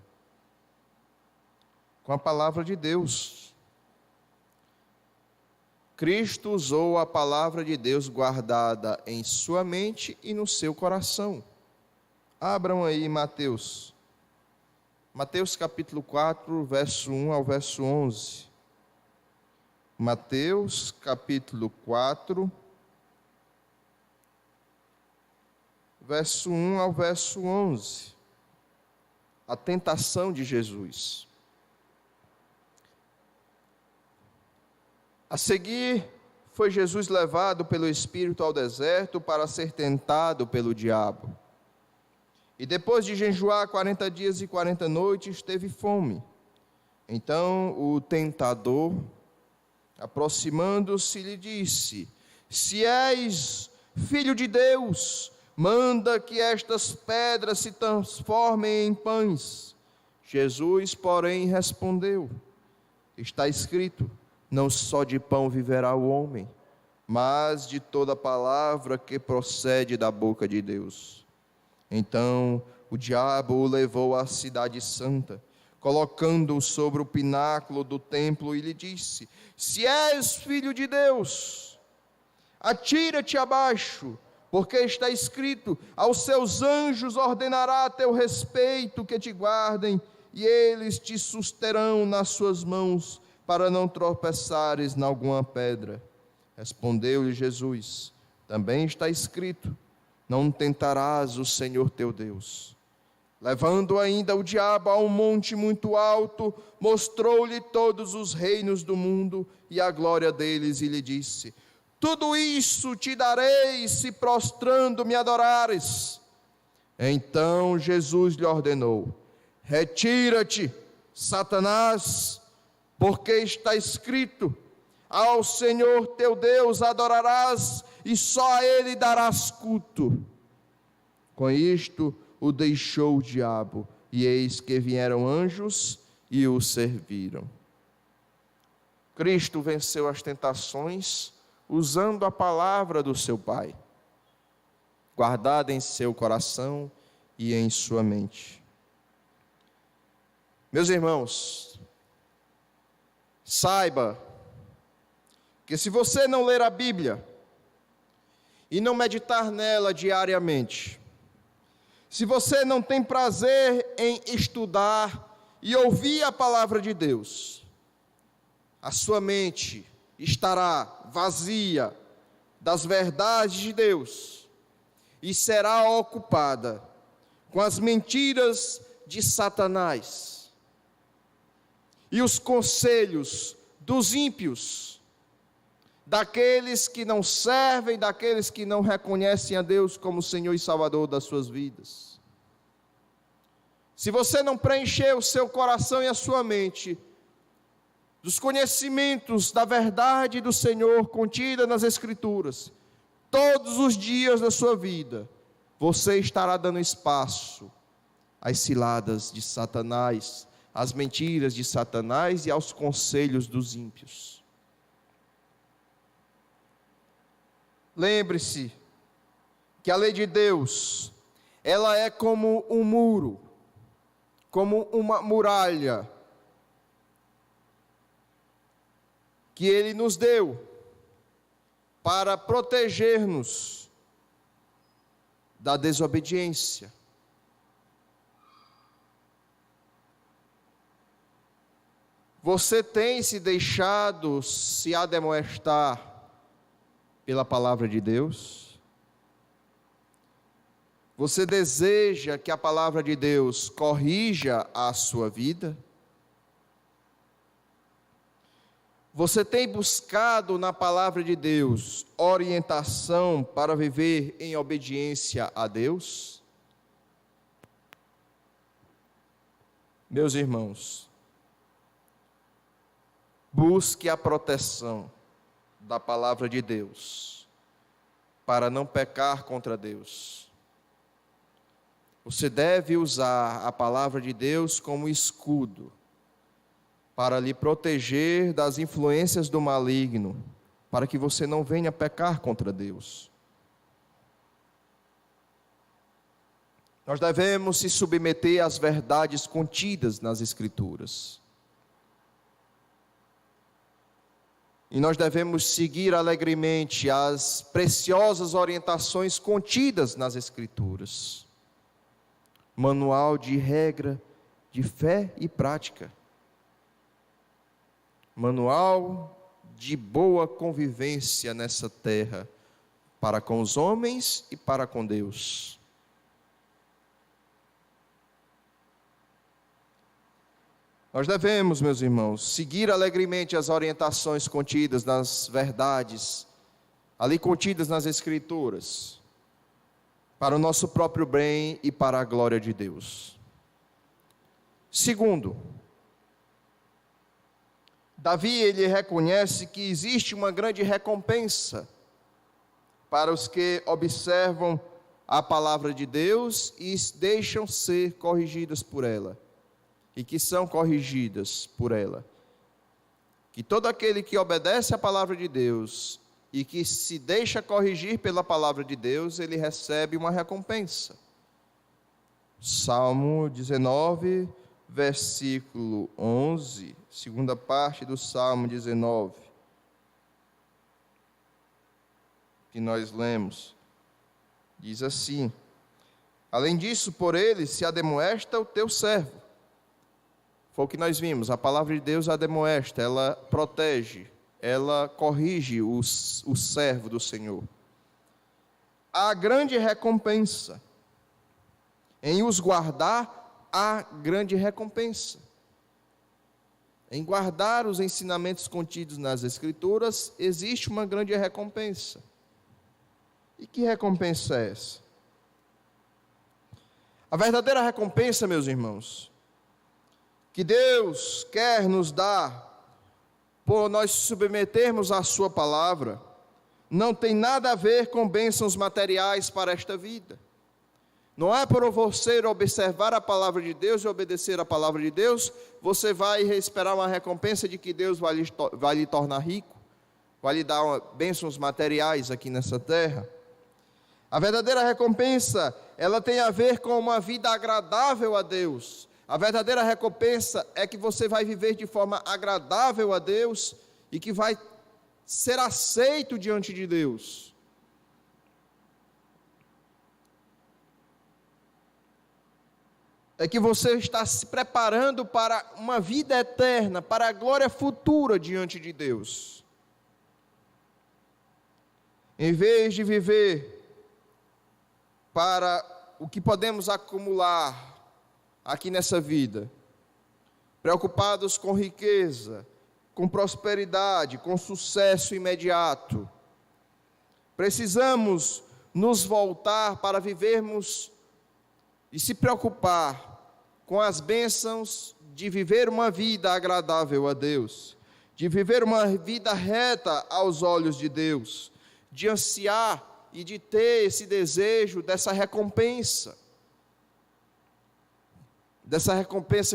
Com a palavra de Deus. Cristo usou a palavra de Deus guardada em sua mente e no seu coração. Abram aí Mateus capítulo 4, verso 1 ao verso 11. Mateus capítulo 4, verso 1 ao verso 11. A tentação de Jesus. A seguir, foi Jesus levado pelo Espírito ao deserto para ser tentado pelo diabo. E depois de jejuar 40 dias e 40 noites, teve fome. Então o tentador, aproximando-se, lhe disse: se és filho de Deus, manda que estas pedras se transformem em pães. Jesus, porém, respondeu: está escrito, não só de pão viverá o homem, mas de toda palavra que procede da boca de Deus. Então o diabo o levou à cidade santa, colocando-o sobre o pináculo do templo, e lhe disse: se és filho de Deus, atira-te abaixo, porque está escrito: aos seus anjos ordenará a teu respeito que te guardem, e eles te susterão nas suas mãos, para não tropeçares em alguma pedra. Respondeu-lhe Jesus: também está escrito: não tentarás o Senhor teu Deus. Levando ainda o diabo a um monte muito alto, mostrou-lhe todos os reinos do mundo e a glória deles, e lhe disse: tudo isso te darei, se prostrando me adorares. Então Jesus lhe ordenou: retira-te, Satanás, porque está escrito: ao Senhor teu Deus adorarás, e só a Ele darás culto. Com isto o deixou o diabo, e eis que vieram anjos e o serviram. Cristo venceu as tentações usando a palavra do seu Pai, guardada em seu coração e em sua mente. Meus irmãos, saiba que se você não ler a Bíblia e não meditar nela diariamente, se você não tem prazer em estudar e ouvir a palavra de Deus, a sua mente estará vazia das verdades de Deus e será ocupada com as mentiras de Satanás e os conselhos dos ímpios, daqueles que não servem, daqueles que não reconhecem a Deus como Senhor e Salvador das suas vidas. Se você não preencher o seu coração e a sua mente dos conhecimentos da verdade do Senhor contida nas Escrituras, todos os dias da sua vida, você estará dando espaço às ciladas de Satanás, às mentiras de Satanás e aos conselhos dos ímpios. Lembre-se que a lei de Deus, ela é como um muro, como uma muralha, que Ele nos deu para proteger-nos da desobediência. Você tem se deixado se ademoestar pela palavra de Deus? Você deseja que a palavra de Deus corrija a sua vida? Você tem buscado na palavra de Deus orientação para viver em obediência a Deus? Meus irmãos, busque a proteção da palavra de Deus para não pecar contra Deus. Você deve usar a palavra de Deus como escudo para lhe proteger das influências do maligno, para que você não venha pecar contra Deus. Nós devemos se submeter às verdades contidas nas Escrituras. E nós devemos seguir alegremente as preciosas orientações contidas nas Escrituras. Manual de regra de fé e prática. Manual de boa convivência nessa terra, para com os homens e para com Deus. Nós devemos, meus irmãos, seguir alegremente as orientações contidas nas verdades, ali contidas nas Escrituras, para o nosso próprio bem e para a glória de Deus. Segundo, Davi, ele reconhece que existe uma grande recompensa para os que observam a palavra de Deus e deixam ser corrigidas por ela, e que são corrigidas por ela. Que todo aquele que obedece à palavra de Deus e que se deixa corrigir pela palavra de Deus, ele recebe uma recompensa. Salmo 19, versículo 11, segunda parte do Salmo 19, que nós lemos, diz assim: além disso, por ele se ademoesta o teu servo. Foi o que nós vimos, a palavra de Deus ademoesta, ela protege, ela corrige o servo do Senhor. Há grande recompensa em os guardar, há grande recompensa. Em guardar os ensinamentos contidos nas Escrituras, existe uma grande recompensa. E que recompensa é essa? A verdadeira recompensa, meus irmãos, que Deus quer nos dar por nós submetermos à sua palavra, não tem nada a ver com bênçãos materiais para esta vida. Não é por você observar a palavra de Deus e obedecer a palavra de Deus, você vai esperar uma recompensa de que Deus vai lhe tornar rico, vai lhe dar bênçãos materiais aqui nessa terra. A verdadeira recompensa, ela tem a ver com uma vida agradável a Deus. A verdadeira recompensa é que você vai viver de forma agradável a Deus e que vai ser aceito diante de Deus. É que você está se preparando para uma vida eterna, para a glória futura diante de Deus. Em vez de viver para o que podemos acumular aqui nessa vida, preocupados com riqueza, com prosperidade, com sucesso imediato, precisamos nos voltar para vivermos e se preocupar com as bênçãos de viver uma vida agradável a Deus, de viver uma vida reta aos olhos de Deus, de ansiar e de ter esse desejo dessa recompensa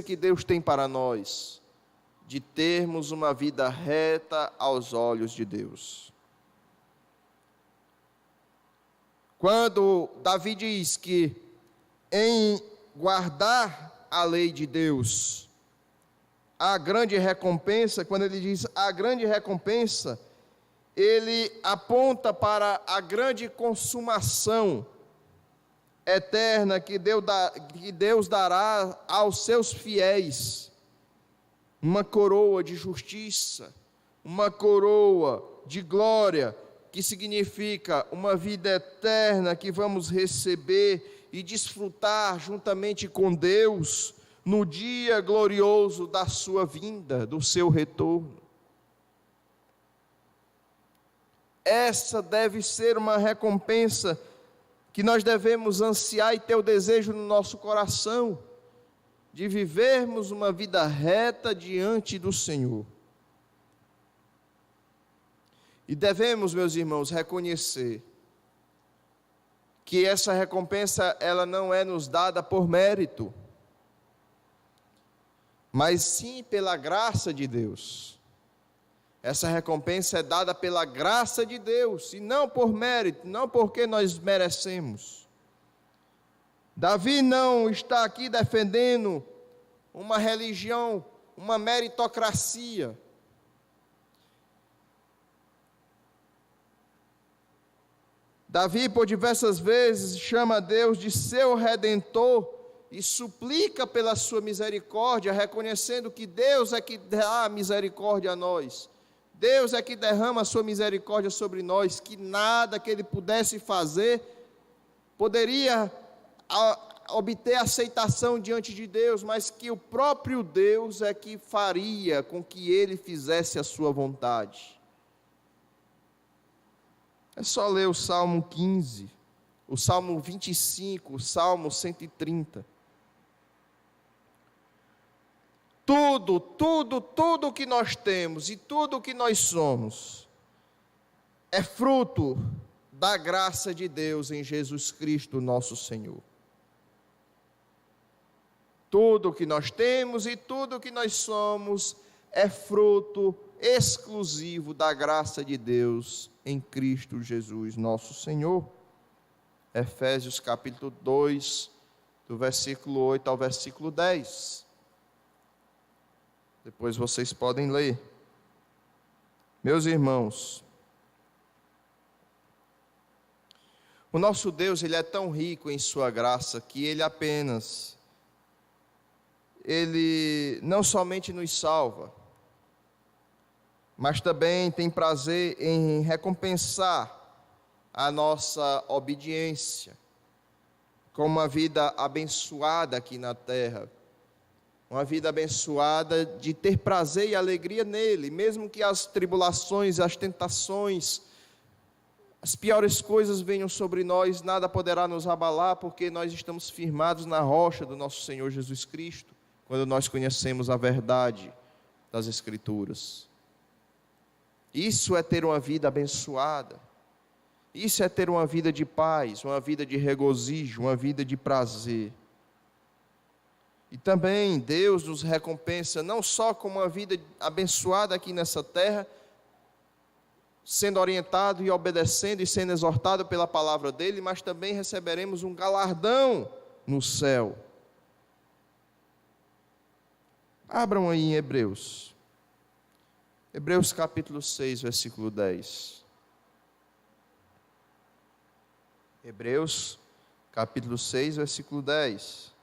que Deus tem para nós, de termos uma vida reta aos olhos de Deus. Quando Davi diz que em guardar a lei de Deus, a grande recompensa, quando ele diz a grande recompensa, ele aponta para a grande consumação eterna que Deus dará aos seus fiéis, uma coroa de justiça, uma coroa de glória, que significa uma vida eterna que vamos receber e desfrutar juntamente com Deus no dia glorioso da sua vinda, do seu retorno. Essa deve ser uma recompensa que nós devemos ansiar e ter o desejo no nosso coração, de vivermos uma vida reta diante do Senhor. E devemos, meus irmãos, reconhecer que essa recompensa, ela não é nos dada por mérito, mas sim pela graça de Deus. Essa recompensa é dada pela graça de Deus, e não por mérito, não porque nós merecemos. Davi não está aqui defendendo uma religião, uma meritocracia. Davi, por diversas vezes, chama Deus de seu Redentor e suplica pela sua misericórdia, reconhecendo que Deus é que dá misericórdia a nós. Deus é que derrama a sua misericórdia sobre nós, que nada que ele pudesse fazer poderia obter aceitação diante de Deus, mas que o próprio Deus é que faria com que ele fizesse a sua vontade. É só ler o Salmo 15, o Salmo 25, o Salmo 130. tudo que nós temos e tudo que nós somos é fruto da graça de Deus em Jesus Cristo, nosso Senhor. Tudo que nós temos e tudo que nós somos é fruto exclusivo da graça de Deus em Cristo Jesus, nosso Senhor. Efésios capítulo 2, do versículo 8 ao versículo 10. Depois vocês podem ler. Meus irmãos, o nosso Deus, Ele é tão rico em sua graça que Ele não somente nos salva, mas também tem prazer em recompensar a nossa obediência com uma vida abençoada aqui na terra, uma vida abençoada de ter prazer e alegria nele, mesmo que as tribulações, as tentações, as piores coisas venham sobre nós, nada poderá nos abalar, porque nós estamos firmados na rocha do nosso Senhor Jesus Cristo, quando nós conhecemos a verdade das Escrituras. Isso é ter uma vida abençoada, isso é ter uma vida de paz, uma vida de regozijo, uma vida de prazer. E também Deus nos recompensa não só com uma vida abençoada aqui nessa terra, sendo orientado e obedecendo e sendo exortado pela palavra dele, mas também receberemos um galardão no céu. Abram aí em Hebreus capítulo 6, versículo 10. Hebreus capítulo 6, versículo 10.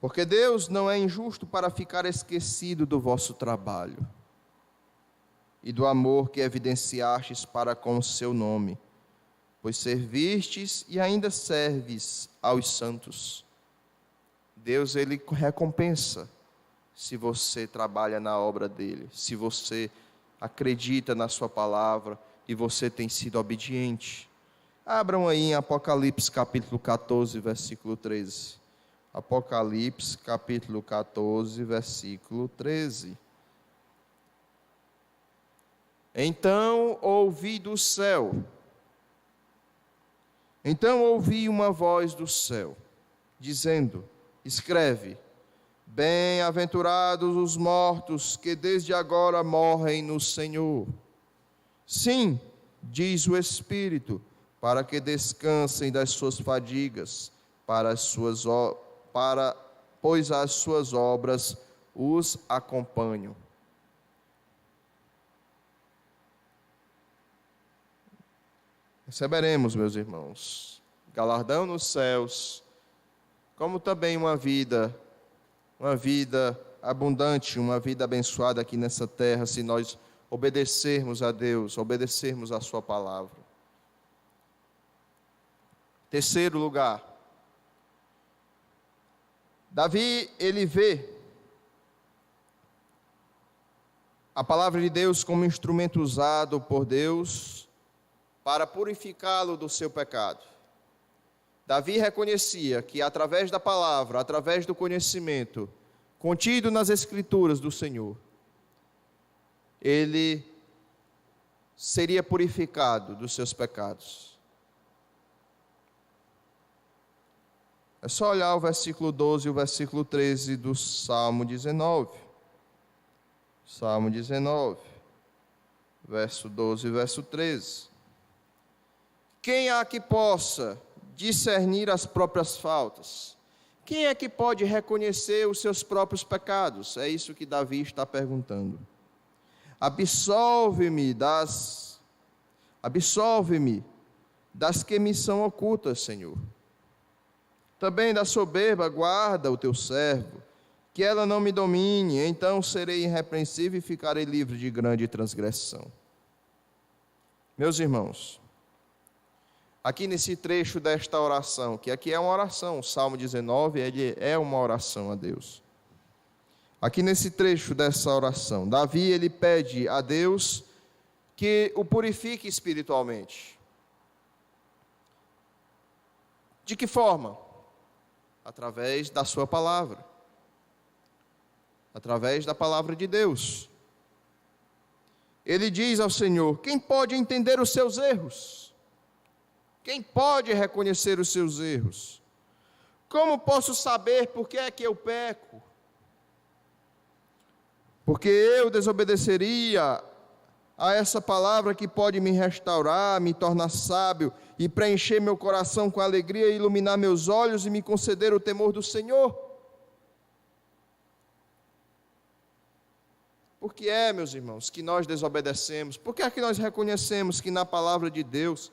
Porque Deus não é injusto para ficar esquecido do vosso trabalho e do amor que evidenciastes para com o seu nome, pois servistes e ainda serves aos santos. Deus, Ele recompensa se você trabalha na obra dEle, se você acredita na sua palavra e você tem sido obediente. Abram aí em Apocalipse capítulo 14, versículo 13. Apocalipse capítulo 14, versículo 13. Então ouvi uma voz do céu, dizendo: escreve, bem-aventurados os mortos que desde agora morrem no Senhor. Sim, diz o Espírito, para que descansem das suas fadigas, pois as suas obras os acompanham. Receberemos, meus irmãos, galardão nos céus, como também uma vida abundante, uma vida abençoada aqui nessa terra, se nós obedecermos a Deus, obedecermos a sua palavra. Terceiro lugar, Davi, ele vê a palavra de Deus como instrumento usado por Deus para purificá-lo do seu pecado. Davi reconhecia que através da palavra, através do conhecimento contido nas Escrituras do Senhor, ele seria purificado dos seus pecados. É só olhar o versículo 12 e o versículo 13 do Salmo 19. Salmo 19, verso 12 e verso 13. Quem há que possa discernir as próprias faltas? Quem é que pode reconhecer os seus próprios pecados? É isso que Davi está perguntando. Absolve-me das que me são ocultas, Senhor. Também da soberba guarda o teu servo, que ela não me domine, então serei irrepreensível e ficarei livre de grande transgressão. Meus irmãos, aqui nesse trecho desta oração, que aqui é uma oração, o Salmo 19, ele é uma oração a Deus. Aqui nesse trecho dessa oração, Davi, ele pede a Deus que o purifique espiritualmente. De que forma? Através da sua palavra. Através da palavra de Deus. Ele diz ao Senhor: quem pode entender os seus erros? Quem pode reconhecer os seus erros? Como posso saber por que é que eu peco? Porque eu desobedeceria a essa palavra que pode me restaurar, me tornar sábio e preencher meu coração com alegria, iluminar meus olhos e me conceder o temor do Senhor? Por que é, meus irmãos, que nós desobedecemos? Por que é que nós reconhecemos que na palavra de Deus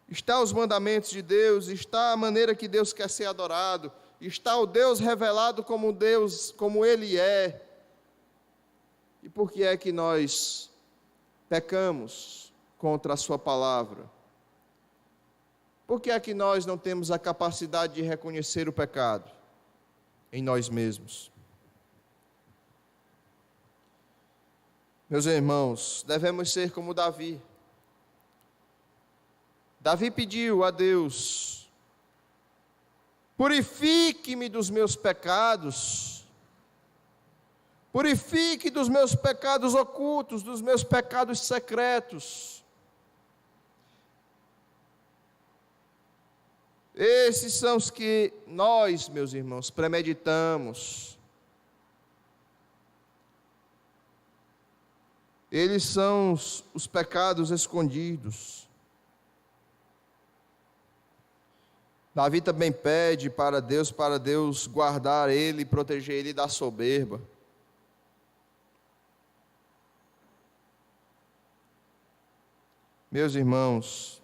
está os mandamentos de Deus, está a maneira que Deus quer ser adorado, está o Deus revelado como Deus, como Ele é? E por que é que nós pecamos contra a sua palavra? Por que é que nós não temos a capacidade de reconhecer o pecado em nós mesmos? Meus irmãos, devemos ser como Davi. Davi pediu a Deus: purifique-me dos meus pecados, purifique dos meus pecados ocultos, dos meus pecados secretos. Esses são os que nós, meus irmãos, premeditamos. Eles são os pecados escondidos. Davi também pede para Deus guardar ele e proteger ele da soberba. Meus irmãos,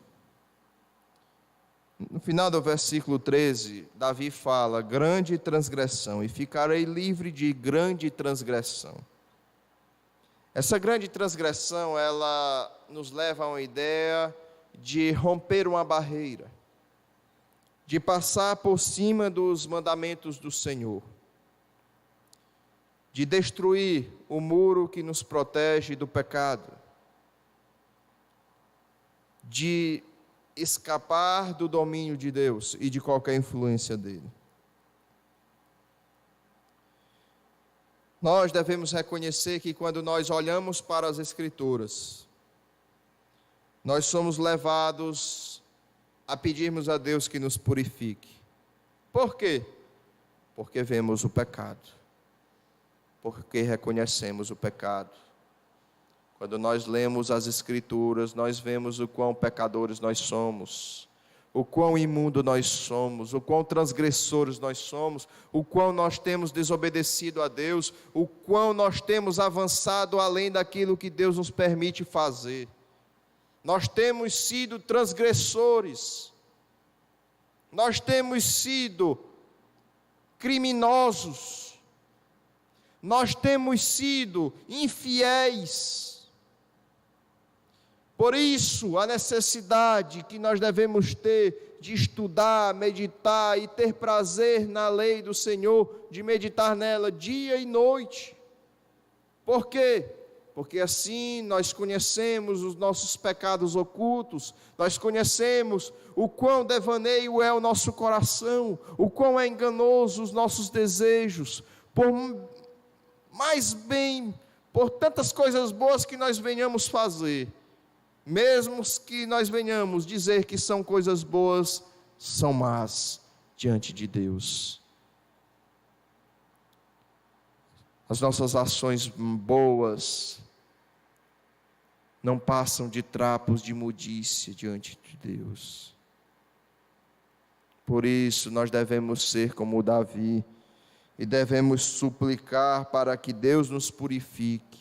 no final do versículo 13, Davi fala: grande transgressão, e ficarei livre de grande transgressão. Essa grande transgressão, ela nos leva a uma ideia de romper uma barreira, de passar por cima dos mandamentos do Senhor, de destruir o muro que nos protege do pecado, de escapar do domínio de Deus e de qualquer influência dele. Nós devemos reconhecer que quando nós olhamos para as Escrituras, nós somos levados a pedirmos a Deus que nos purifique. Por quê? Porque vemos o pecado, porque reconhecemos o pecado. Quando nós lemos as Escrituras, nós vemos o quão pecadores nós somos, o quão imundo nós somos, o quão transgressores nós somos, o quão nós temos desobedecido a Deus, o quão nós temos avançado além daquilo que Deus nos permite fazer. Nós temos sido transgressores, nós temos sido criminosos, nós temos sido infiéis. Por isso, a necessidade que nós devemos ter de estudar, meditar e ter prazer na lei do Senhor, de meditar nela dia e noite. Por quê? Porque assim nós conhecemos os nossos pecados ocultos, nós conhecemos o quão devaneio é o nosso coração, o quão é enganoso os nossos desejos, por tantas coisas boas que nós venhamos fazer. Mesmo que nós venhamos dizer que são coisas boas, são más diante de Deus. As nossas ações boas não passam de trapos de imundícia diante de Deus. Por isso nós devemos ser como Davi e devemos suplicar para que Deus nos purifique,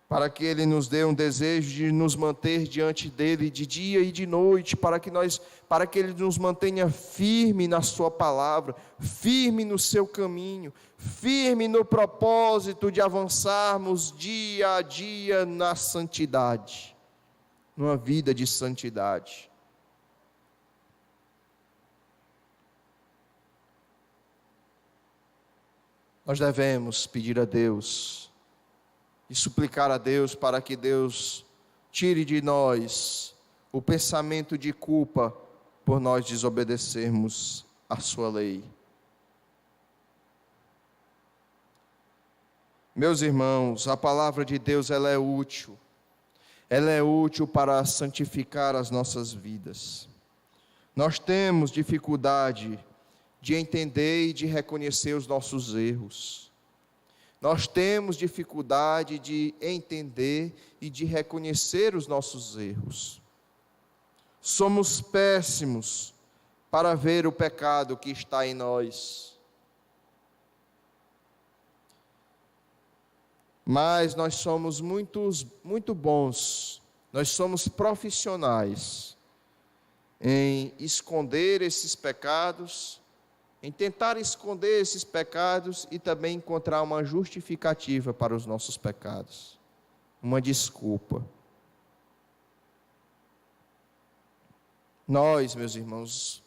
para que Ele nos dê um desejo de nos manter diante dEle de dia e de noite, para que Ele nos mantenha firme na sua palavra, firme no seu caminho, firme no propósito de avançarmos dia a dia na santidade, numa vida de santidade. Nós devemos pedir a Deus e suplicar a Deus para que Deus tire de nós o pensamento de culpa por nós desobedecermos a sua lei. Meus irmãos, a palavra de Deus ela é útil. Ela é útil para santificar as nossas vidas. Nós temos dificuldade de entender e de reconhecer os nossos erros. Nós temos dificuldade de entender e de reconhecer os nossos erros. Somos péssimos para ver o pecado que está em nós. Mas nós somos muito bons, nós somos profissionais em esconder esses pecados, em tentar esconder esses pecados e também encontrar uma justificativa para os nossos pecados, uma desculpa. Nós, meus irmãos,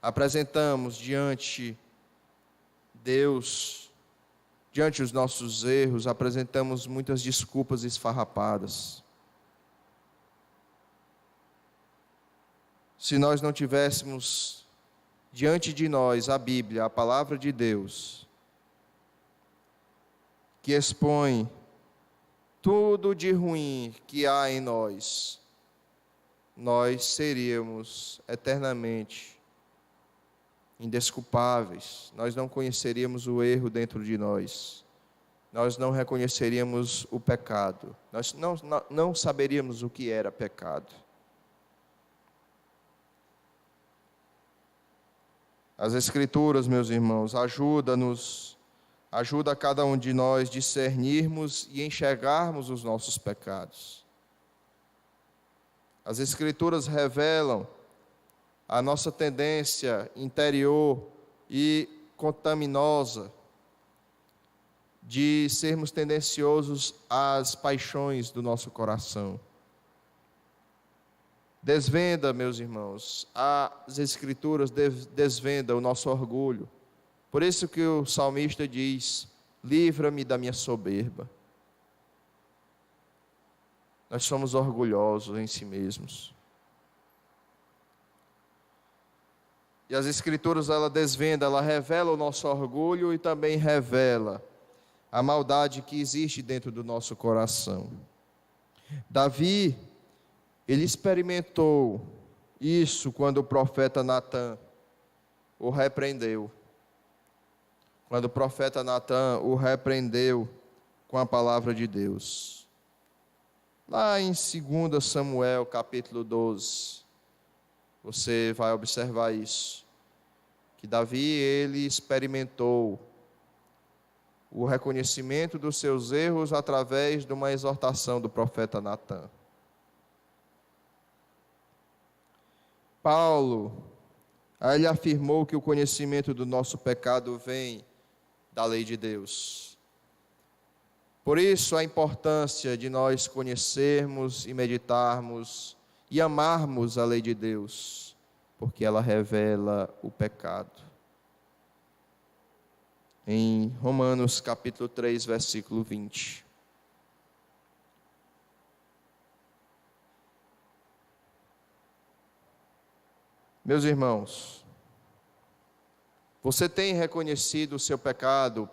apresentamos diante Deus, diante dos nossos erros, apresentamos muitas desculpas esfarrapadas. Se nós não tivéssemos diante de nós a Bíblia, a palavra de Deus, que expõe tudo de ruim que há em nós, nós seríamos eternamente indesculpáveis, nós não conheceríamos o erro dentro de nós, nós não reconheceríamos o pecado, nós não saberíamos o que era pecado. As Escrituras, meus irmãos, ajuda a cada um de nós discernirmos e enxergarmos os nossos pecados. As Escrituras revelam a nossa tendência interior e contaminosa de sermos tendenciosos às paixões do nosso coração. Desvenda, meus irmãos, as Escrituras desvendam o nosso orgulho. Por isso que o salmista diz: livra-me da minha soberba. Nós somos orgulhosos em si mesmos. E as Escrituras, ela desvenda, ela revela o nosso orgulho e também revela a maldade que existe dentro do nosso coração. Davi, ele experimentou isso quando o profeta Natã o repreendeu. Quando o profeta Natã o repreendeu com a palavra de Deus. Lá em 2 Samuel, capítulo 12, você vai observar isso. Que Davi, ele experimentou o reconhecimento dos seus erros através de uma exortação do profeta Natã. Paulo, ele afirmou que o conhecimento do nosso pecado vem da lei de Deus. Por isso a importância de nós conhecermos e meditarmos e amarmos a lei de Deus, porque ela revela o pecado. Em Romanos capítulo 3, versículo 20. Meus irmãos, você tem reconhecido o seu pecado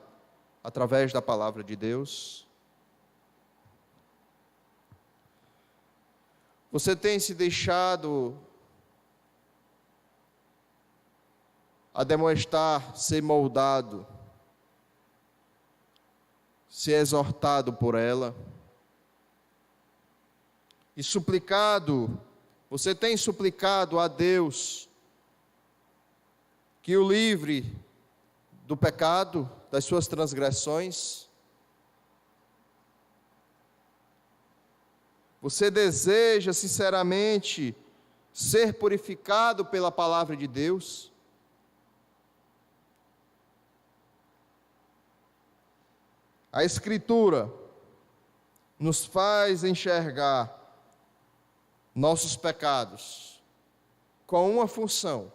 através da palavra de Deus? Você tem se deixado ademoestar, ser moldado, ser exortado por ela? E suplicado, você tem suplicado a Deus que o livre do pecado, das suas transgressões? Você deseja sinceramente ser purificado pela palavra de Deus? A Escritura nos faz enxergar nossos pecados com uma função.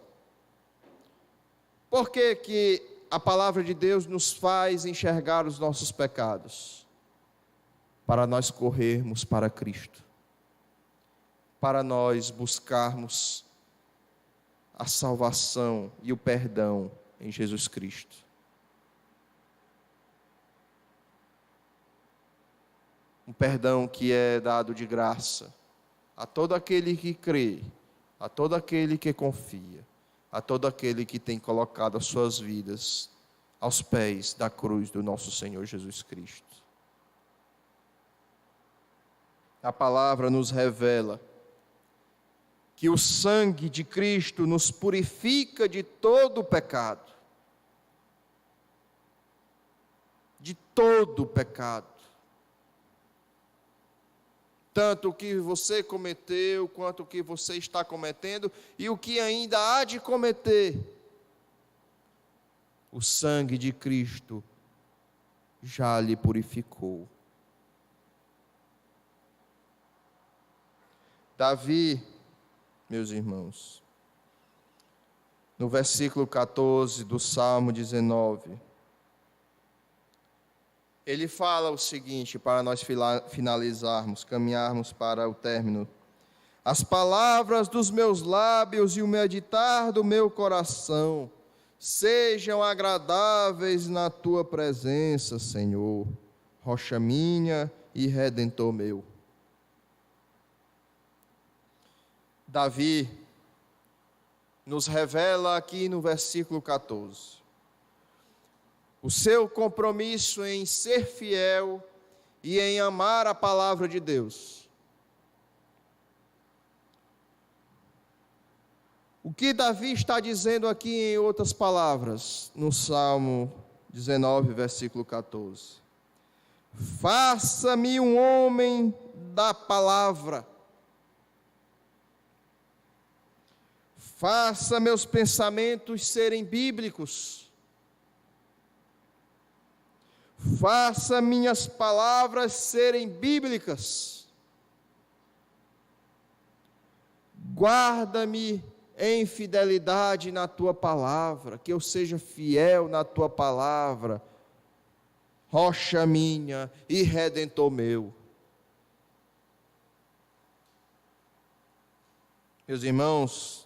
Por que que a palavra de Deus nos faz enxergar os nossos pecados? para nós corrermos para Cristo, para nós buscarmos a salvação e o perdão em Jesus Cristo. Um perdão que é dado de graça a todo aquele que crê, a todo aquele que confia, a todo aquele que tem colocado as suas vidas aos pés da cruz do nosso Senhor Jesus Cristo. A palavra nos revela que o sangue de Cristo nos purifica de todo o pecado. De todo o pecado. Tanto o que você cometeu, quanto o que você está cometendo e o que ainda há de cometer. O sangue de Cristo já lhe purificou. Davi, meus irmãos, no versículo 14 do Salmo 19, ele fala o seguinte, para nós finalizarmos, caminharmos para o término: as palavras dos meus lábios e o meditar do meu coração sejam agradáveis na tua presença, Senhor, rocha minha e redentor meu. Davi nos revela aqui no versículo 14 o seu compromisso em ser fiel e em amar a palavra de Deus. O que Davi está dizendo aqui em outras palavras, no Salmo 19, versículo 14? Faça-me um homem da palavra. Faça meus pensamentos serem bíblicos. Faça minhas palavras serem bíblicas. Guarda-me em fidelidade na tua palavra, que eu seja fiel na tua palavra, rocha minha e redentor meu. Meus irmãos,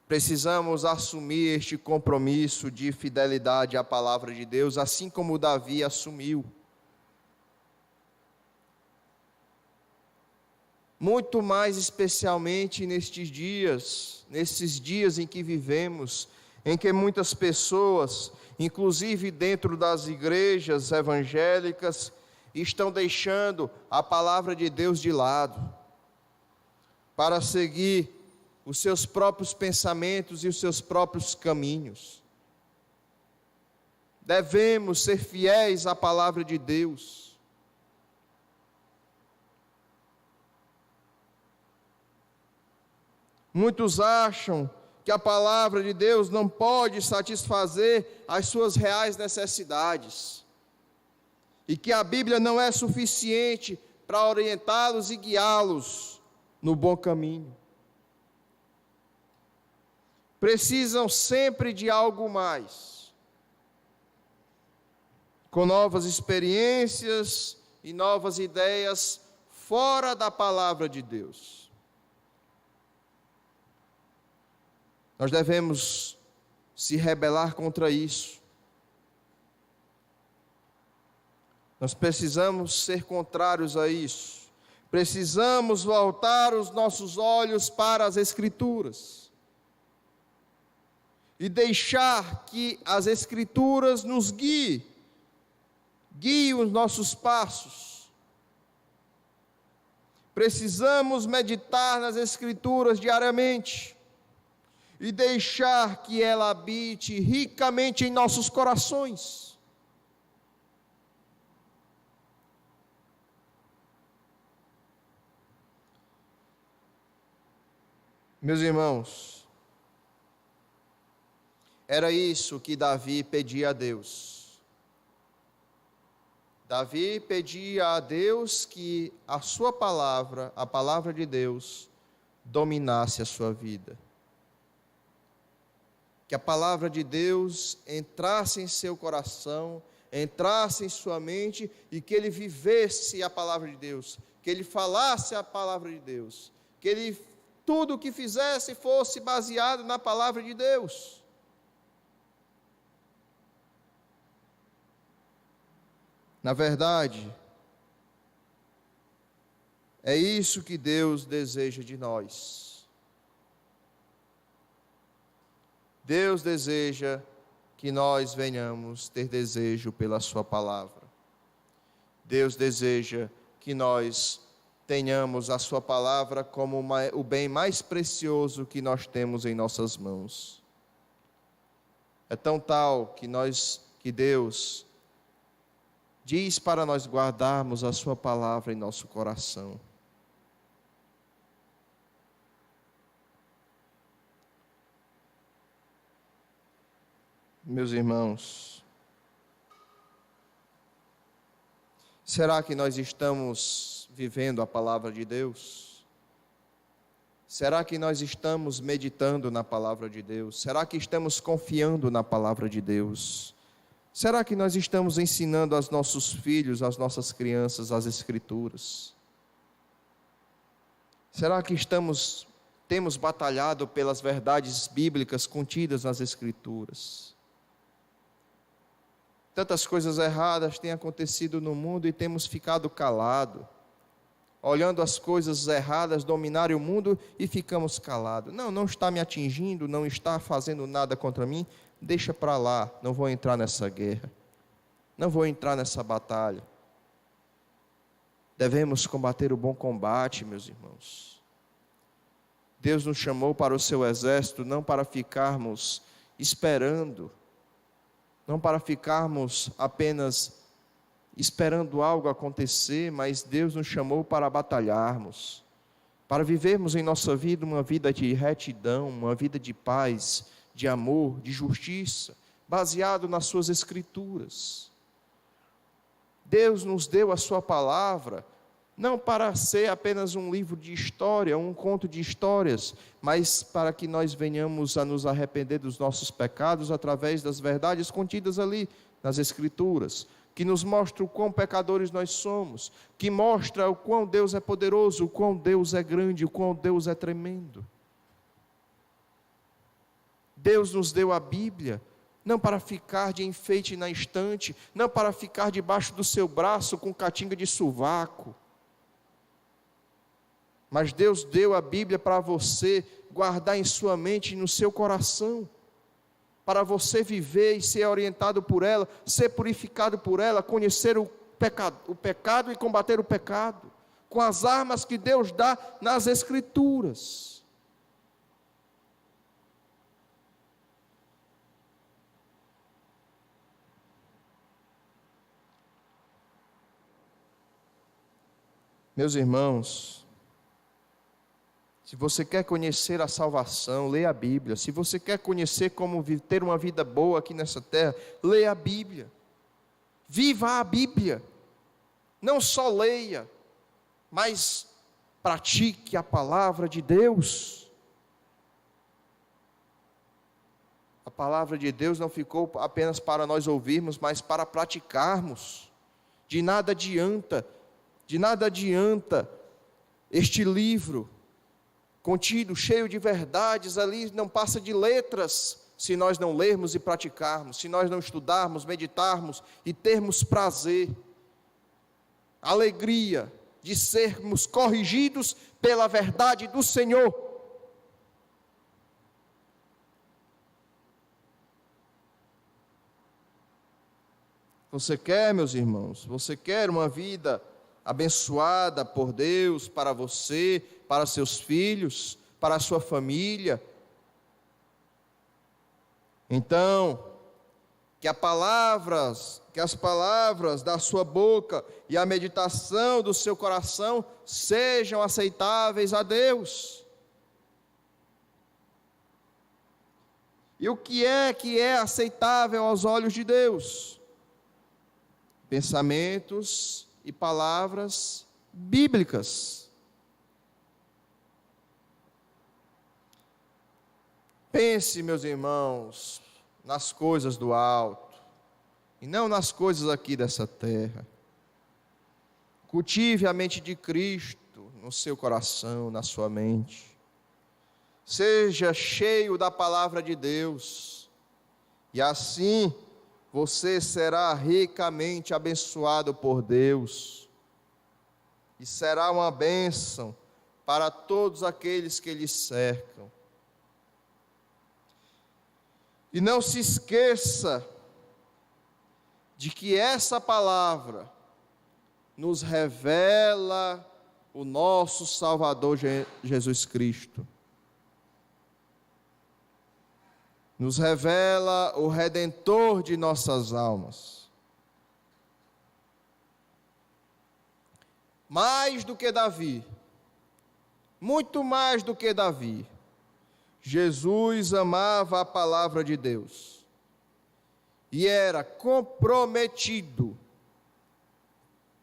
precisamos assumir este compromisso de fidelidade à palavra de Deus, assim como Davi assumiu. Muito mais especialmente nesses dias em que vivemos, em que muitas pessoas, inclusive dentro das igrejas evangélicas, estão deixando a palavra de Deus de lado, para seguir os seus próprios pensamentos e os seus próprios caminhos. Devemos ser fiéis à palavra de Deus. Muitos acham que a palavra de Deus não pode satisfazer as suas reais necessidades, e que a Bíblia não é suficiente para orientá-los e guiá-los no bom caminho. Precisam sempre de algo mais, com novas experiências e novas ideias fora da palavra de Deus. Nós devemos se rebelar contra isso. Nós precisamos ser contrários a isso. Precisamos voltar os nossos olhos para as Escrituras e deixar que as Escrituras nos guiem os nossos passos. Precisamos meditar nas Escrituras diariamente e deixar que ela habite ricamente em nossos corações. Meus irmãos, era isso que Davi pedia a Deus. Davi pedia a Deus que a sua palavra, a palavra de Deus, dominasse a sua vida. Que a palavra de Deus entrasse em seu coração, entrasse em sua mente e que ele vivesse a palavra de Deus, que ele falasse a palavra de Deus, que ele, tudo o que fizesse fosse baseado na palavra de Deus. Na verdade, é isso que Deus deseja de nós. Deus deseja que nós venhamos ter desejo pela sua palavra. Deus deseja que nós tenhamos a sua palavra como o bem mais precioso que nós temos em nossas mãos. É tão tal que Deus diz para nós guardarmos a sua palavra em nosso coração. Meus irmãos, será que nós estamos vivendo a palavra de Deus? Será que nós estamos meditando na palavra de Deus? Será que estamos confiando na palavra de Deus? Será que nós estamos ensinando aos nossos filhos, às nossas crianças, as Escrituras? Será que temos batalhado pelas verdades bíblicas contidas nas Escrituras? Tantas coisas erradas têm acontecido no mundo e temos ficado calados, olhando as coisas erradas dominarem o mundo e ficamos calados. Não está me atingindo, não está fazendo nada contra mim, deixa para lá, não vou entrar nessa guerra, não vou entrar nessa batalha. Devemos combater o bom combate, meus irmãos. Deus nos chamou para o seu exército, não para ficarmos esperando, não para ficarmos apenas esperando algo acontecer, mas Deus nos chamou para batalharmos, para vivermos em nossa vida uma vida de retidão, uma vida de paz, de amor, de justiça, baseado nas suas Escrituras. Deus nos deu a sua palavra, não para ser apenas um livro de história, um conto de histórias, mas para que nós venhamos a nos arrepender dos nossos pecados através das verdades contidas ali nas Escrituras, que nos mostra o quão pecadores nós somos, que mostra o quão Deus é poderoso, o quão Deus é grande, o quão Deus é tremendo. Deus nos deu a Bíblia, não para ficar de enfeite na estante, não para ficar debaixo do seu braço com catinga de sovaco. Mas Deus deu a Bíblia para você guardar em sua mente e no seu coração, para você viver e ser orientado por ela, ser purificado por ela, conhecer o pecado e combater o pecado, com as armas que Deus dá nas Escrituras. Meus irmãos, se você quer conhecer a salvação, leia a Bíblia. Se você quer conhecer como ter uma vida boa aqui nessa terra, leia a Bíblia. Viva a Bíblia. Não só leia, mas pratique a palavra de Deus. A palavra de Deus não ficou apenas para nós ouvirmos, mas para praticarmos. De nada adianta este livro contido, cheio de verdades, ali não passa de letras, se nós não lermos e praticarmos, se nós não estudarmos, meditarmos e termos prazer, alegria de sermos corrigidos pela verdade do Senhor. Você quer, meus irmãos, você quer uma vida abençoada por Deus, para você, para seus filhos, para a sua família? Então, que as palavras da sua boca e a meditação do seu coração sejam aceitáveis a Deus. E o que é aceitável aos olhos de Deus? Pensamentos e palavras bíblicas. Pense, meus irmãos, nas coisas do alto e não nas coisas aqui dessa terra. Cultive a mente de Cristo no seu coração, na sua mente. Seja cheio da palavra de Deus, e assim você será ricamente abençoado por Deus, e será uma bênção para todos aqueles que lhe cercam. E não se esqueça de que essa palavra nos revela o nosso Salvador Jesus Cristo. Nos revela o Redentor de nossas almas. Mais do que Davi, muito mais do que Davi, Jesus amava a palavra de Deus e era comprometido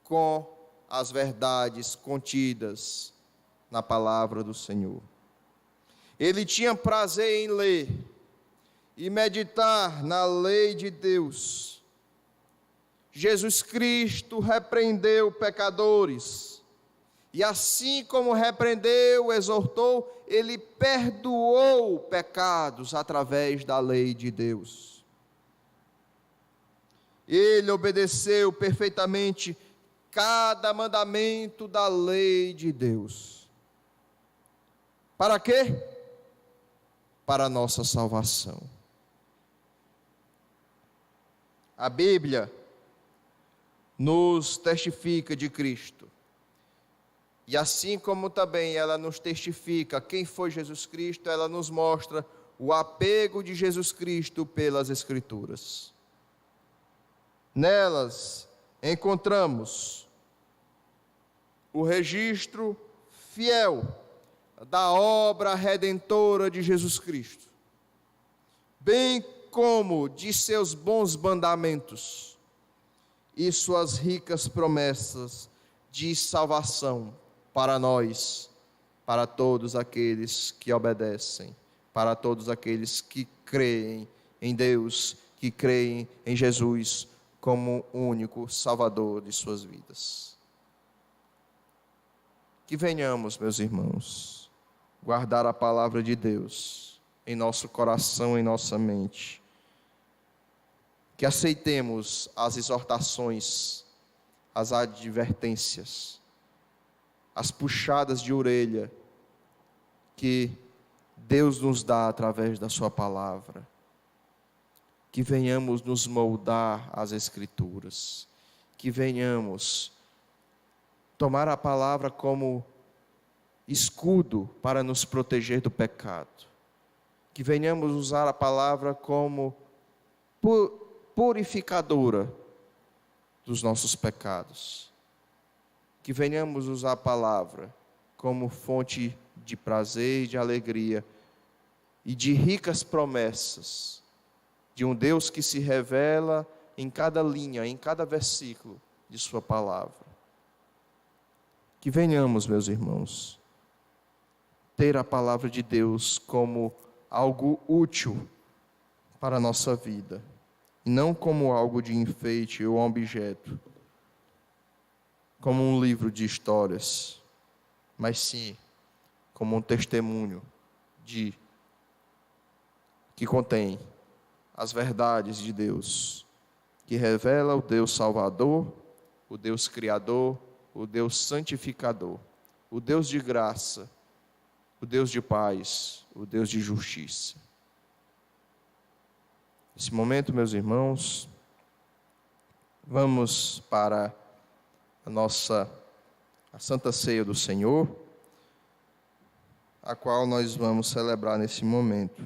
com as verdades contidas na palavra do Senhor. Ele tinha prazer em ler e meditar na lei de Deus. Jesus Cristo repreendeu pecadores, e assim como repreendeu, exortou, ele perdoou pecados através da lei de Deus. Ele obedeceu perfeitamente cada mandamento da lei de Deus. Para quê? Para a nossa salvação. A Bíblia nos testifica de Cristo. E assim como também ela nos testifica quem foi Jesus Cristo, ela nos mostra o apego de Jesus Cristo pelas Escrituras. Nelas encontramos o registro fiel da obra redentora de Jesus Cristo, bem como de seus bons mandamentos e suas ricas promessas de salvação para nós, para todos aqueles que obedecem, para todos aqueles que creem em Deus, que creem em Jesus como o único Salvador de suas vidas. Que venhamos, meus irmãos, guardar a palavra de Deus em nosso coração, em nossa mente. Que aceitemos as exortações, as advertências, as puxadas de orelha que Deus nos dá através da sua palavra. Que venhamos nos moldar às Escrituras, que venhamos tomar a palavra como escudo para nos proteger do pecado, que venhamos usar a palavra como purificadora dos nossos pecados, que venhamos usar a palavra como fonte de prazer e de alegria e de ricas promessas de um Deus que se revela em cada linha, em cada versículo de sua palavra. Que venhamos, meus irmãos, ter a palavra de Deus como algo útil para a nossa vida, e não como algo de enfeite ou objeto, como um livro de histórias, mas sim como um testemunho que contém as verdades de Deus, que revela o Deus Salvador, o Deus Criador, o Deus Santificador, o Deus de graça, o Deus de paz, o Deus de justiça. Nesse momento, meus irmãos, vamos para a Santa Ceia do Senhor, a qual nós vamos celebrar nesse momento.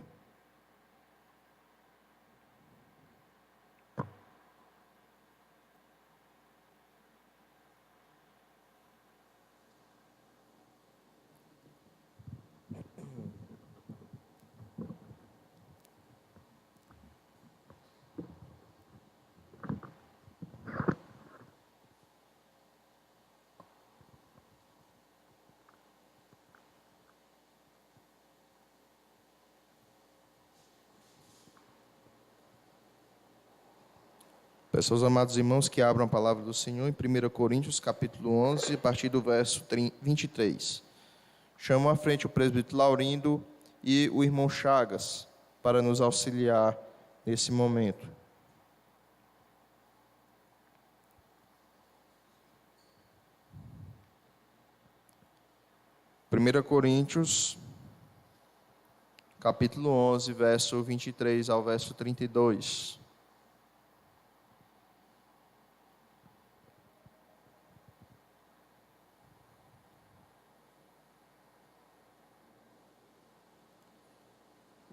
Peço aos amados irmãos que abram a palavra do Senhor em 1 Coríntios, capítulo 11, a partir do verso 23. Chamo à frente o presbítero Laurindo e o irmão Chagas para nos auxiliar nesse momento. Primeira Coríntios, capítulo 11, verso 23 ao verso 32.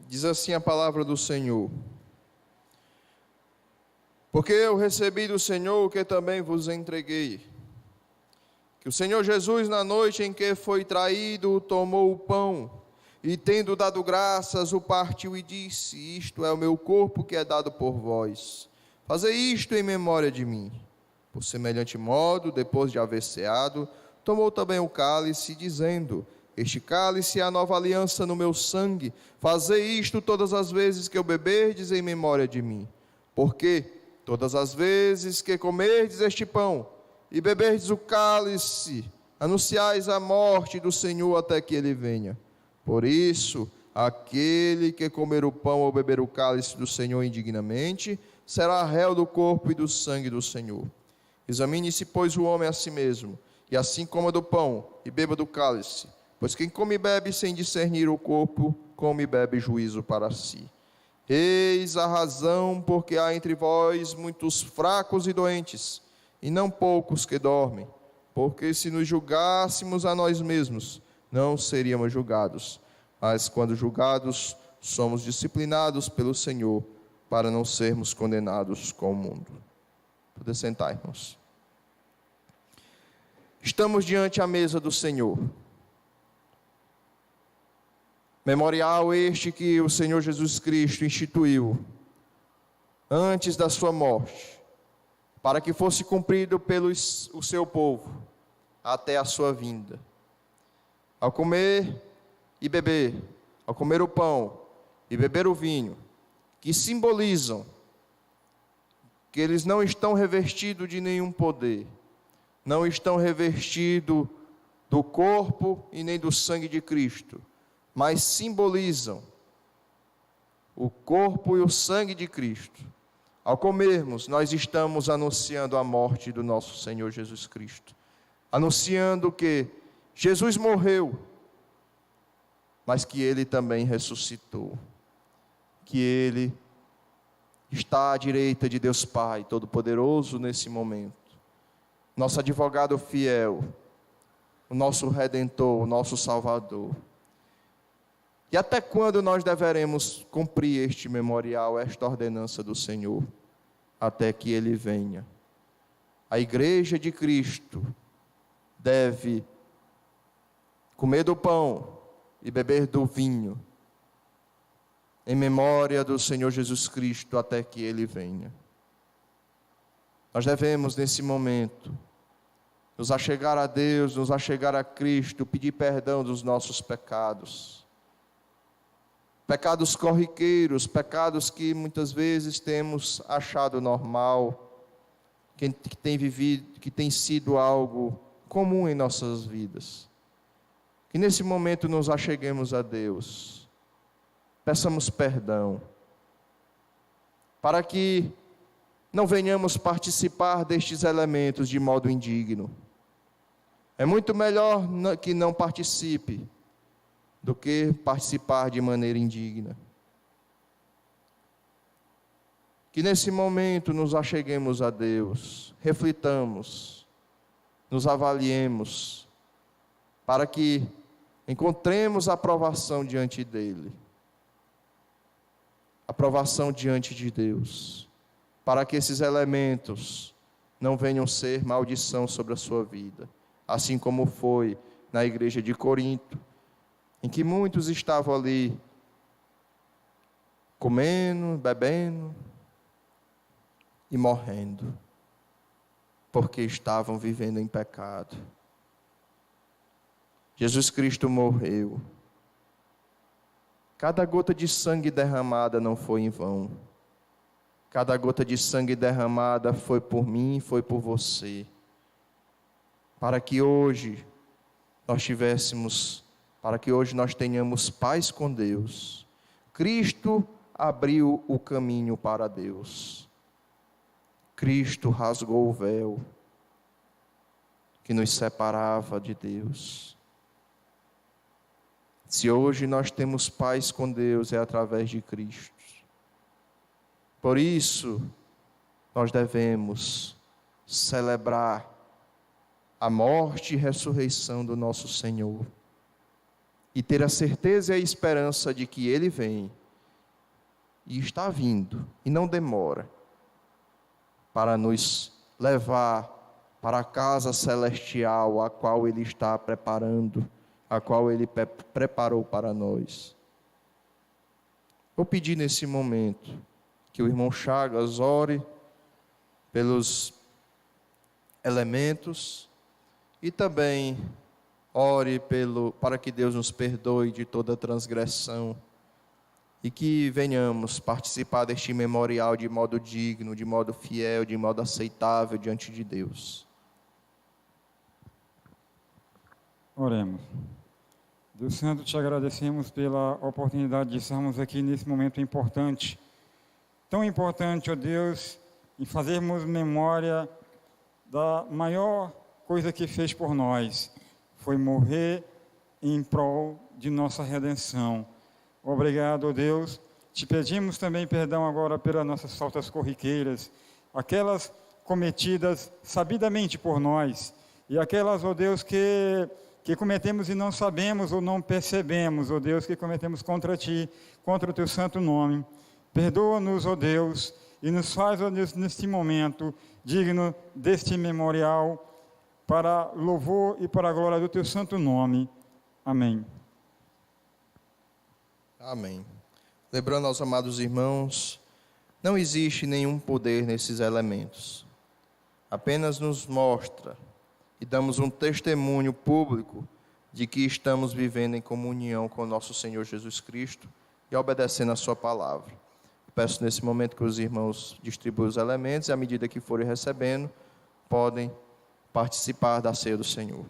Diz assim a palavra do Senhor: porque eu recebi do Senhor o que também vos entreguei, que o Senhor Jesus, na noite em que foi traído, tomou o pão, e tendo dado graças, o partiu e disse: isto é o meu corpo que é dado por vós. Fazei isto em memória de mim. Por semelhante modo, depois de haver ceado, tomou também o cálice, dizendo: este cálice é a nova aliança no meu sangue. Fazei isto todas as vezes que eu beberdes em memória de mim. Porque todas as vezes que comerdes este pão e beberdes o cálice, anunciais a morte do Senhor até que ele venha. Por isso, aquele que comer o pão ou beber o cálice do Senhor indignamente, será réu do corpo e do sangue do Senhor. Examine-se, pois, o homem a si mesmo, e assim coma do pão e beba do cálice. Pois quem come e bebe sem discernir o corpo, come e bebe juízo para si. Eis a razão porque há entre vós muitos fracos e doentes, e não poucos que dormem. Porque se nos julgássemos a nós mesmos, não seríamos julgados. Mas quando julgados, somos disciplinados pelo Senhor, para não sermos condenados com o mundo. Poder sentar, irmãos. Estamos diante a mesa do Senhor. Memorial este que o Senhor Jesus Cristo instituiu antes da sua morte, para que fosse cumprido pelo o seu povo até a sua vinda. Ao comer e beber, ao comer o pão e beber o vinho, que simbolizam que eles não estão revestidos de nenhum poder, não estão revestidos do corpo e nem do sangue de Cristo, mas simbolizam o corpo e o sangue de Cristo. Ao comermos, nós estamos anunciando a morte do nosso Senhor Jesus Cristo, anunciando que Jesus morreu, mas que Ele também ressuscitou, que Ele está à direita de Deus Pai Todo-Poderoso nesse momento, nosso advogado fiel, o nosso Redentor, o nosso Salvador. E até quando nós deveremos cumprir este memorial, esta ordenança do Senhor? Até que Ele venha. A igreja de Cristo deve comer do pão e beber do vinho, em memória do Senhor Jesus Cristo, até que Ele venha. Nós devemos, nesse momento, nos achegar a Deus, nos achegar a Cristo, pedir perdão dos nossos pecados. Pecados corriqueiros, pecados que muitas vezes temos achado normal, que tem sido algo comum em nossas vidas. Que nesse momento nos acheguemos a Deus, peçamos perdão, para que não venhamos participar destes elementos de modo indigno. É muito melhor que não participe, do que participar de maneira indigna. Que nesse momento nos acheguemos a Deus, reflitamos, nos avaliemos, para que encontremos aprovação diante dEle, aprovação diante de Deus, para que esses elementos não venham ser maldição sobre a sua vida, assim como foi na igreja de Corinto, em que muitos estavam ali comendo, bebendo e morrendo, porque estavam vivendo em pecado. Jesus Cristo morreu. Cada gota de sangue derramada não foi em vão. Cada gota de sangue derramada foi por mim, foi por você. Para que hoje nós tenhamos paz com Deus. Cristo abriu o caminho para Deus. Cristo rasgou o véu que nos separava de Deus. Se hoje nós temos paz com Deus, é através de Cristo. Por isso, nós devemos celebrar a morte e ressurreição do nosso Senhor e ter a certeza e a esperança de que Ele vem e está vindo e não demora para nos levar para a casa celestial a qual Ele está preparando, a qual Ele preparou para nós. Vou pedir nesse momento que o irmão Chagas ore pelos elementos e também ore para que Deus nos perdoe de toda transgressão e que venhamos participar deste memorial de modo digno, de modo fiel, de modo aceitável diante de Deus. Oremos. Deus Santo, te agradecemos pela oportunidade de estarmos aqui nesse momento importante. Tão importante, ó Deus, em fazermos memória da maior coisa que fez por nós. Foi morrer em prol de nossa redenção. Obrigado, ó Deus. Te pedimos também perdão agora pelas nossas faltas corriqueiras, aquelas cometidas sabidamente por nós, e aquelas, ó Deus, que cometemos e não sabemos ou não percebemos, ó Deus, que cometemos contra Ti, contra o Teu santo nome. Perdoa-nos, ó Deus, e nos faz, ó Deus, neste momento, digno deste memorial, para louvor e para a glória do Teu santo nome. Amém. Amém. Lembrando aos amados irmãos, não existe nenhum poder nesses elementos. Apenas nos mostra e damos um testemunho público de que estamos vivendo em comunhão com o nosso Senhor Jesus Cristo e obedecendo a sua palavra. Peço nesse momento que os irmãos distribuam os elementos e à medida que forem recebendo, podem participar da ceia do Senhor.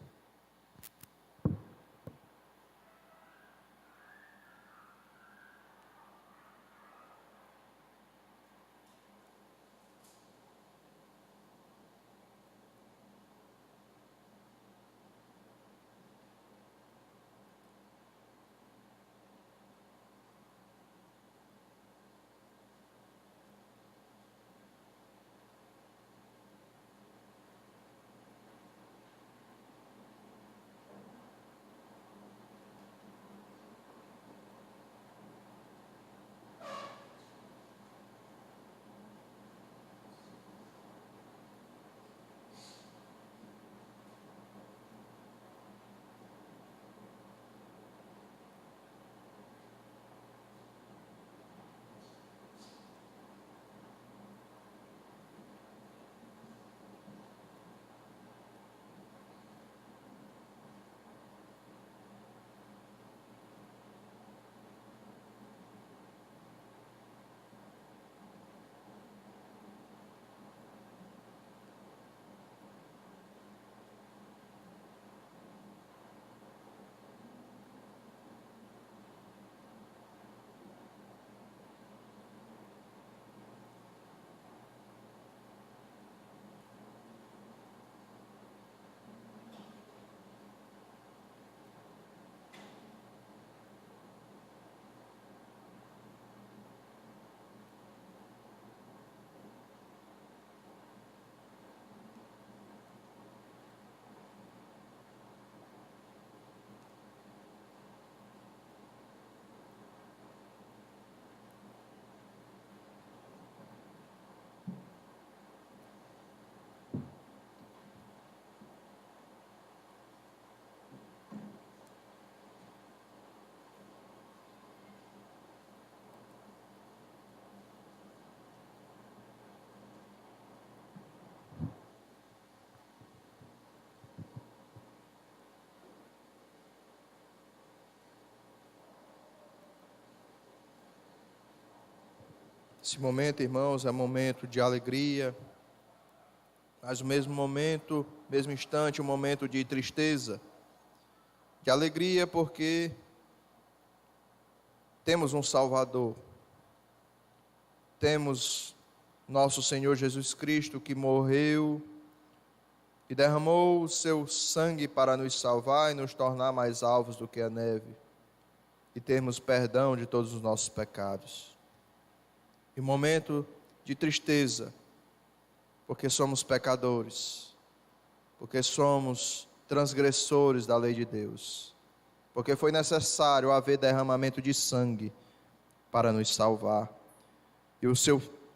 Esse momento, irmãos, é um momento de alegria, mas no mesmo momento, mesmo instante, um momento de tristeza. De alegria porque temos um Salvador. Temos nosso Senhor Jesus Cristo que morreu e derramou o seu sangue para nos salvar e nos tornar mais alvos do que a neve. E termos perdão de todos os nossos pecados. E um momento de tristeza, porque somos pecadores, porque somos transgressores da lei de Deus, porque foi necessário haver derramamento de sangue para nos salvar.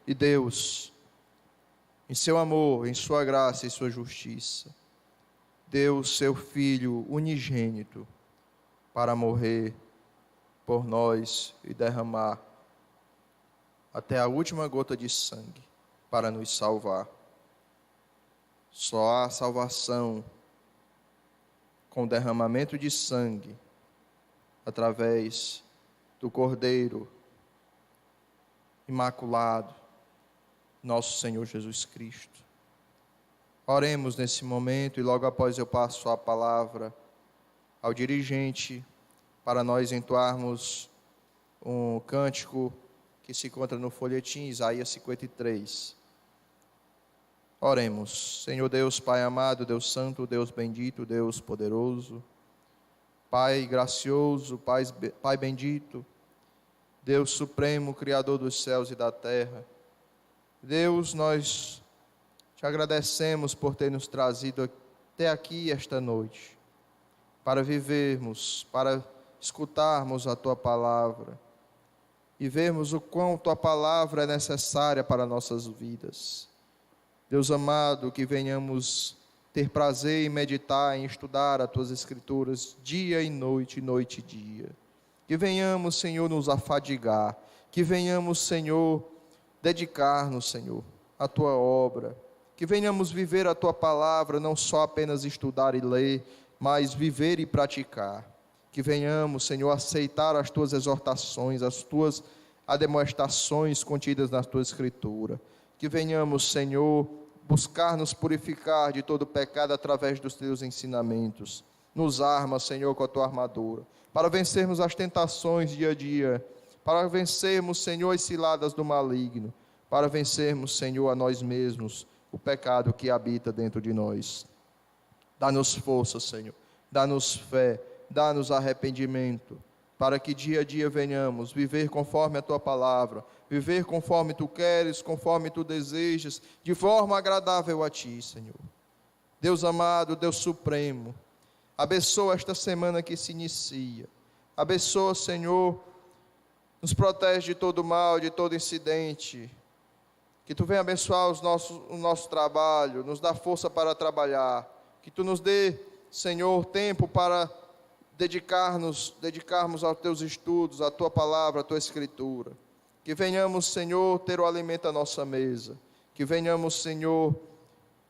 E Deus, em seu amor, em sua graça e sua justiça, deu o seu Filho unigênito para morrer por nós e derramar até a última gota de sangue para nos salvar. Só há salvação com derramamento de sangue através do Cordeiro imaculado, nosso Senhor Jesus Cristo. Oremos nesse momento e logo após eu passo a palavra ao dirigente para nós entoarmos um cântico que se encontra no folhetim, Isaías 53. Oremos. Senhor Deus, Pai amado, Deus santo, Deus bendito, Deus poderoso, Pai gracioso, Pai bendito, Deus supremo, Criador dos céus e da terra. Deus, nós te agradecemos por ter nos trazido até aqui esta noite, para vivermos, para escutarmos a Tua palavra e vermos o quão Tua palavra é necessária para nossas vidas. Deus amado, que venhamos ter prazer em meditar, em estudar as Tuas Escrituras dia e noite e dia. Que venhamos, Senhor, nos afadigar, que venhamos, Senhor, dedicar-nos, Senhor, à Tua obra, que venhamos viver a Tua palavra, não só apenas estudar e ler, mas viver e praticar. Que venhamos, Senhor, aceitar as Tuas exortações, as Tuas admoestações contidas na Tua Escritura. Que venhamos, Senhor, buscar nos purificar de todo pecado através dos Teus ensinamentos. Nos arma, Senhor, com a Tua armadura, para vencermos as tentações dia a dia, para vencermos, Senhor, as ciladas do maligno, para vencermos, Senhor, a nós mesmos, o pecado que habita dentro de nós. Dá-nos força, Senhor, dá-nos fé, dá-nos arrependimento, para que dia a dia venhamos viver conforme a Tua palavra, viver conforme Tu queres, conforme Tu desejas, de forma agradável a Ti, Senhor. Deus amado, Deus supremo, abençoa esta semana que se inicia, abençoa, Senhor, nos protege de todo mal, de todo incidente, que Tu venha abençoar o nosso trabalho, nos dá força para trabalhar, que Tu nos dê, Senhor, tempo para dedicarmos aos Teus estudos, à Tua palavra, à Tua Escritura. Que venhamos, Senhor, ter o alimento à nossa mesa. Que venhamos, Senhor,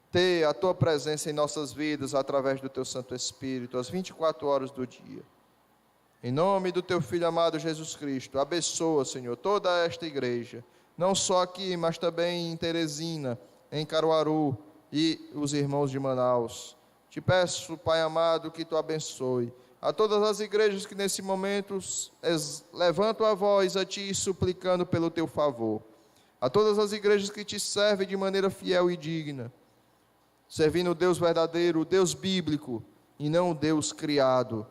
ter a Tua presença em nossas vidas através do Teu Santo Espírito, às 24 horas do dia. Em nome do Teu Filho amado Jesus Cristo, abençoa, Senhor, toda esta igreja, não só aqui, mas também em Teresina, em Caruaru e os irmãos de Manaus. Te peço, Pai amado, que Tu abençoe a todas as igrejas que nesse momento levantam a voz a Ti suplicando pelo Teu favor, a todas as igrejas que Te servem de maneira fiel e digna, servindo o Deus verdadeiro, o Deus bíblico, e não o Deus criado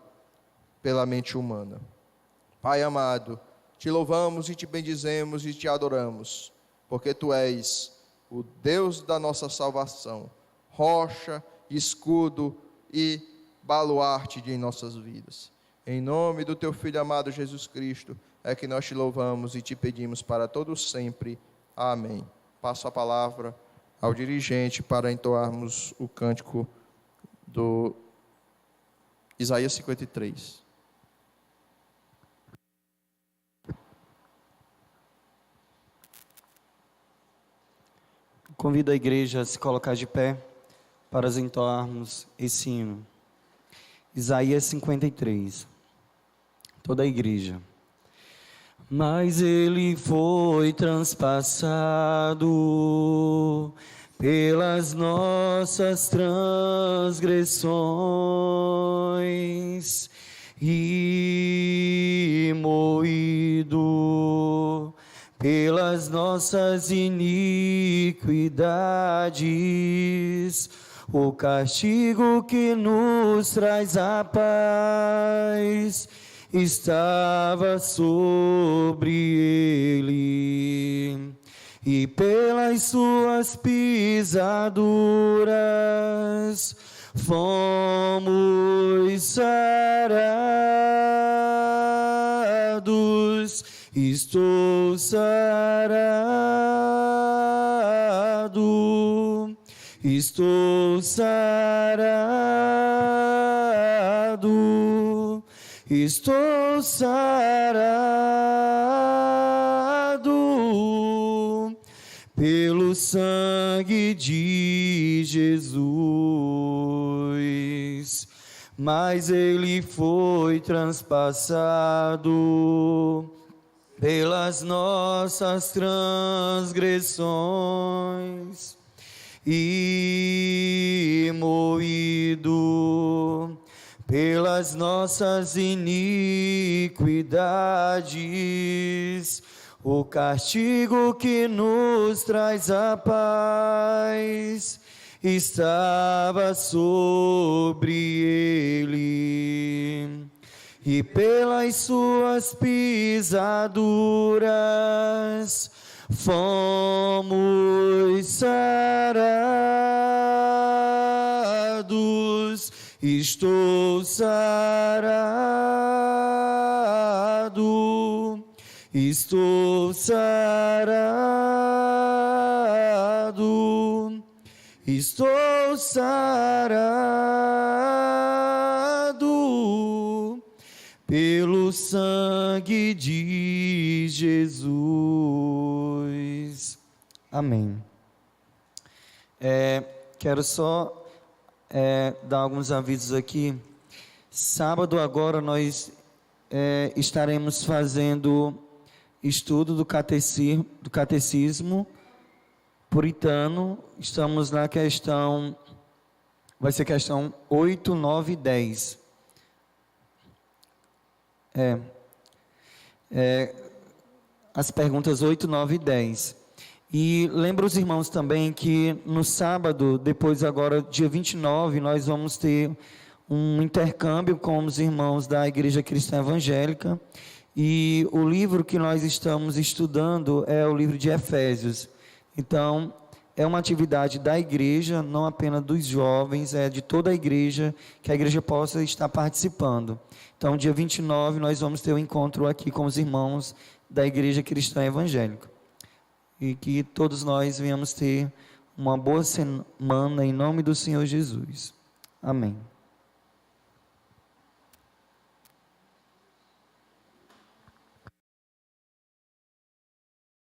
pela mente humana. Pai amado, Te louvamos e Te bendizemos e Te adoramos, porque Tu és o Deus da nossa salvação, rocha, escudo e baluarte de nossas vidas. Em nome do Teu Filho amado Jesus Cristo, é que nós Te louvamos e Te pedimos para todos sempre. Amém. Passo a palavra ao dirigente para entoarmos o cântico do Isaías 53. Convido a igreja a se colocar de pé para entoarmos esse hino. Isaías 53. Toda a igreja. mas ele foi transpassado pelas nossas transgressões e moído pelas nossas iniquidades. O castigo que nos traz a paz estava sobre ele, e pelas suas pisaduras fomos sarados. Estou sarado, estou sarado, estou sarado pelo sangue de Jesus. Mas ele foi transpassado pelas nossas transgressões e moído pelas nossas iniquidades. O castigo que nos traz a paz estava sobre ele, e pelas suas pisaduras fomos sarados. Estou sarado, estou sarado, estou sarado pelo sangue de Jesus. Amém. Quero só dar alguns avisos aqui. Sábado agora nós estaremos fazendo estudo do catecismo puritano. Estamos na questão, vai ser questão 8, 9 e 10. As perguntas 8, 9 e 10. E lembra os irmãos também que no sábado, depois agora, dia 29, nós vamos ter um intercâmbio com os irmãos da Igreja Cristã Evangélica. E o livro que nós estamos estudando é o livro de Efésios. Então, é uma atividade da igreja, não apenas dos jovens, é de toda a igreja, que a igreja possa estar participando. Então, dia 29, nós vamos ter um encontro aqui com os irmãos da Igreja Cristã Evangélica. E que todos nós venhamos ter uma boa semana em nome do Senhor Jesus. Amém.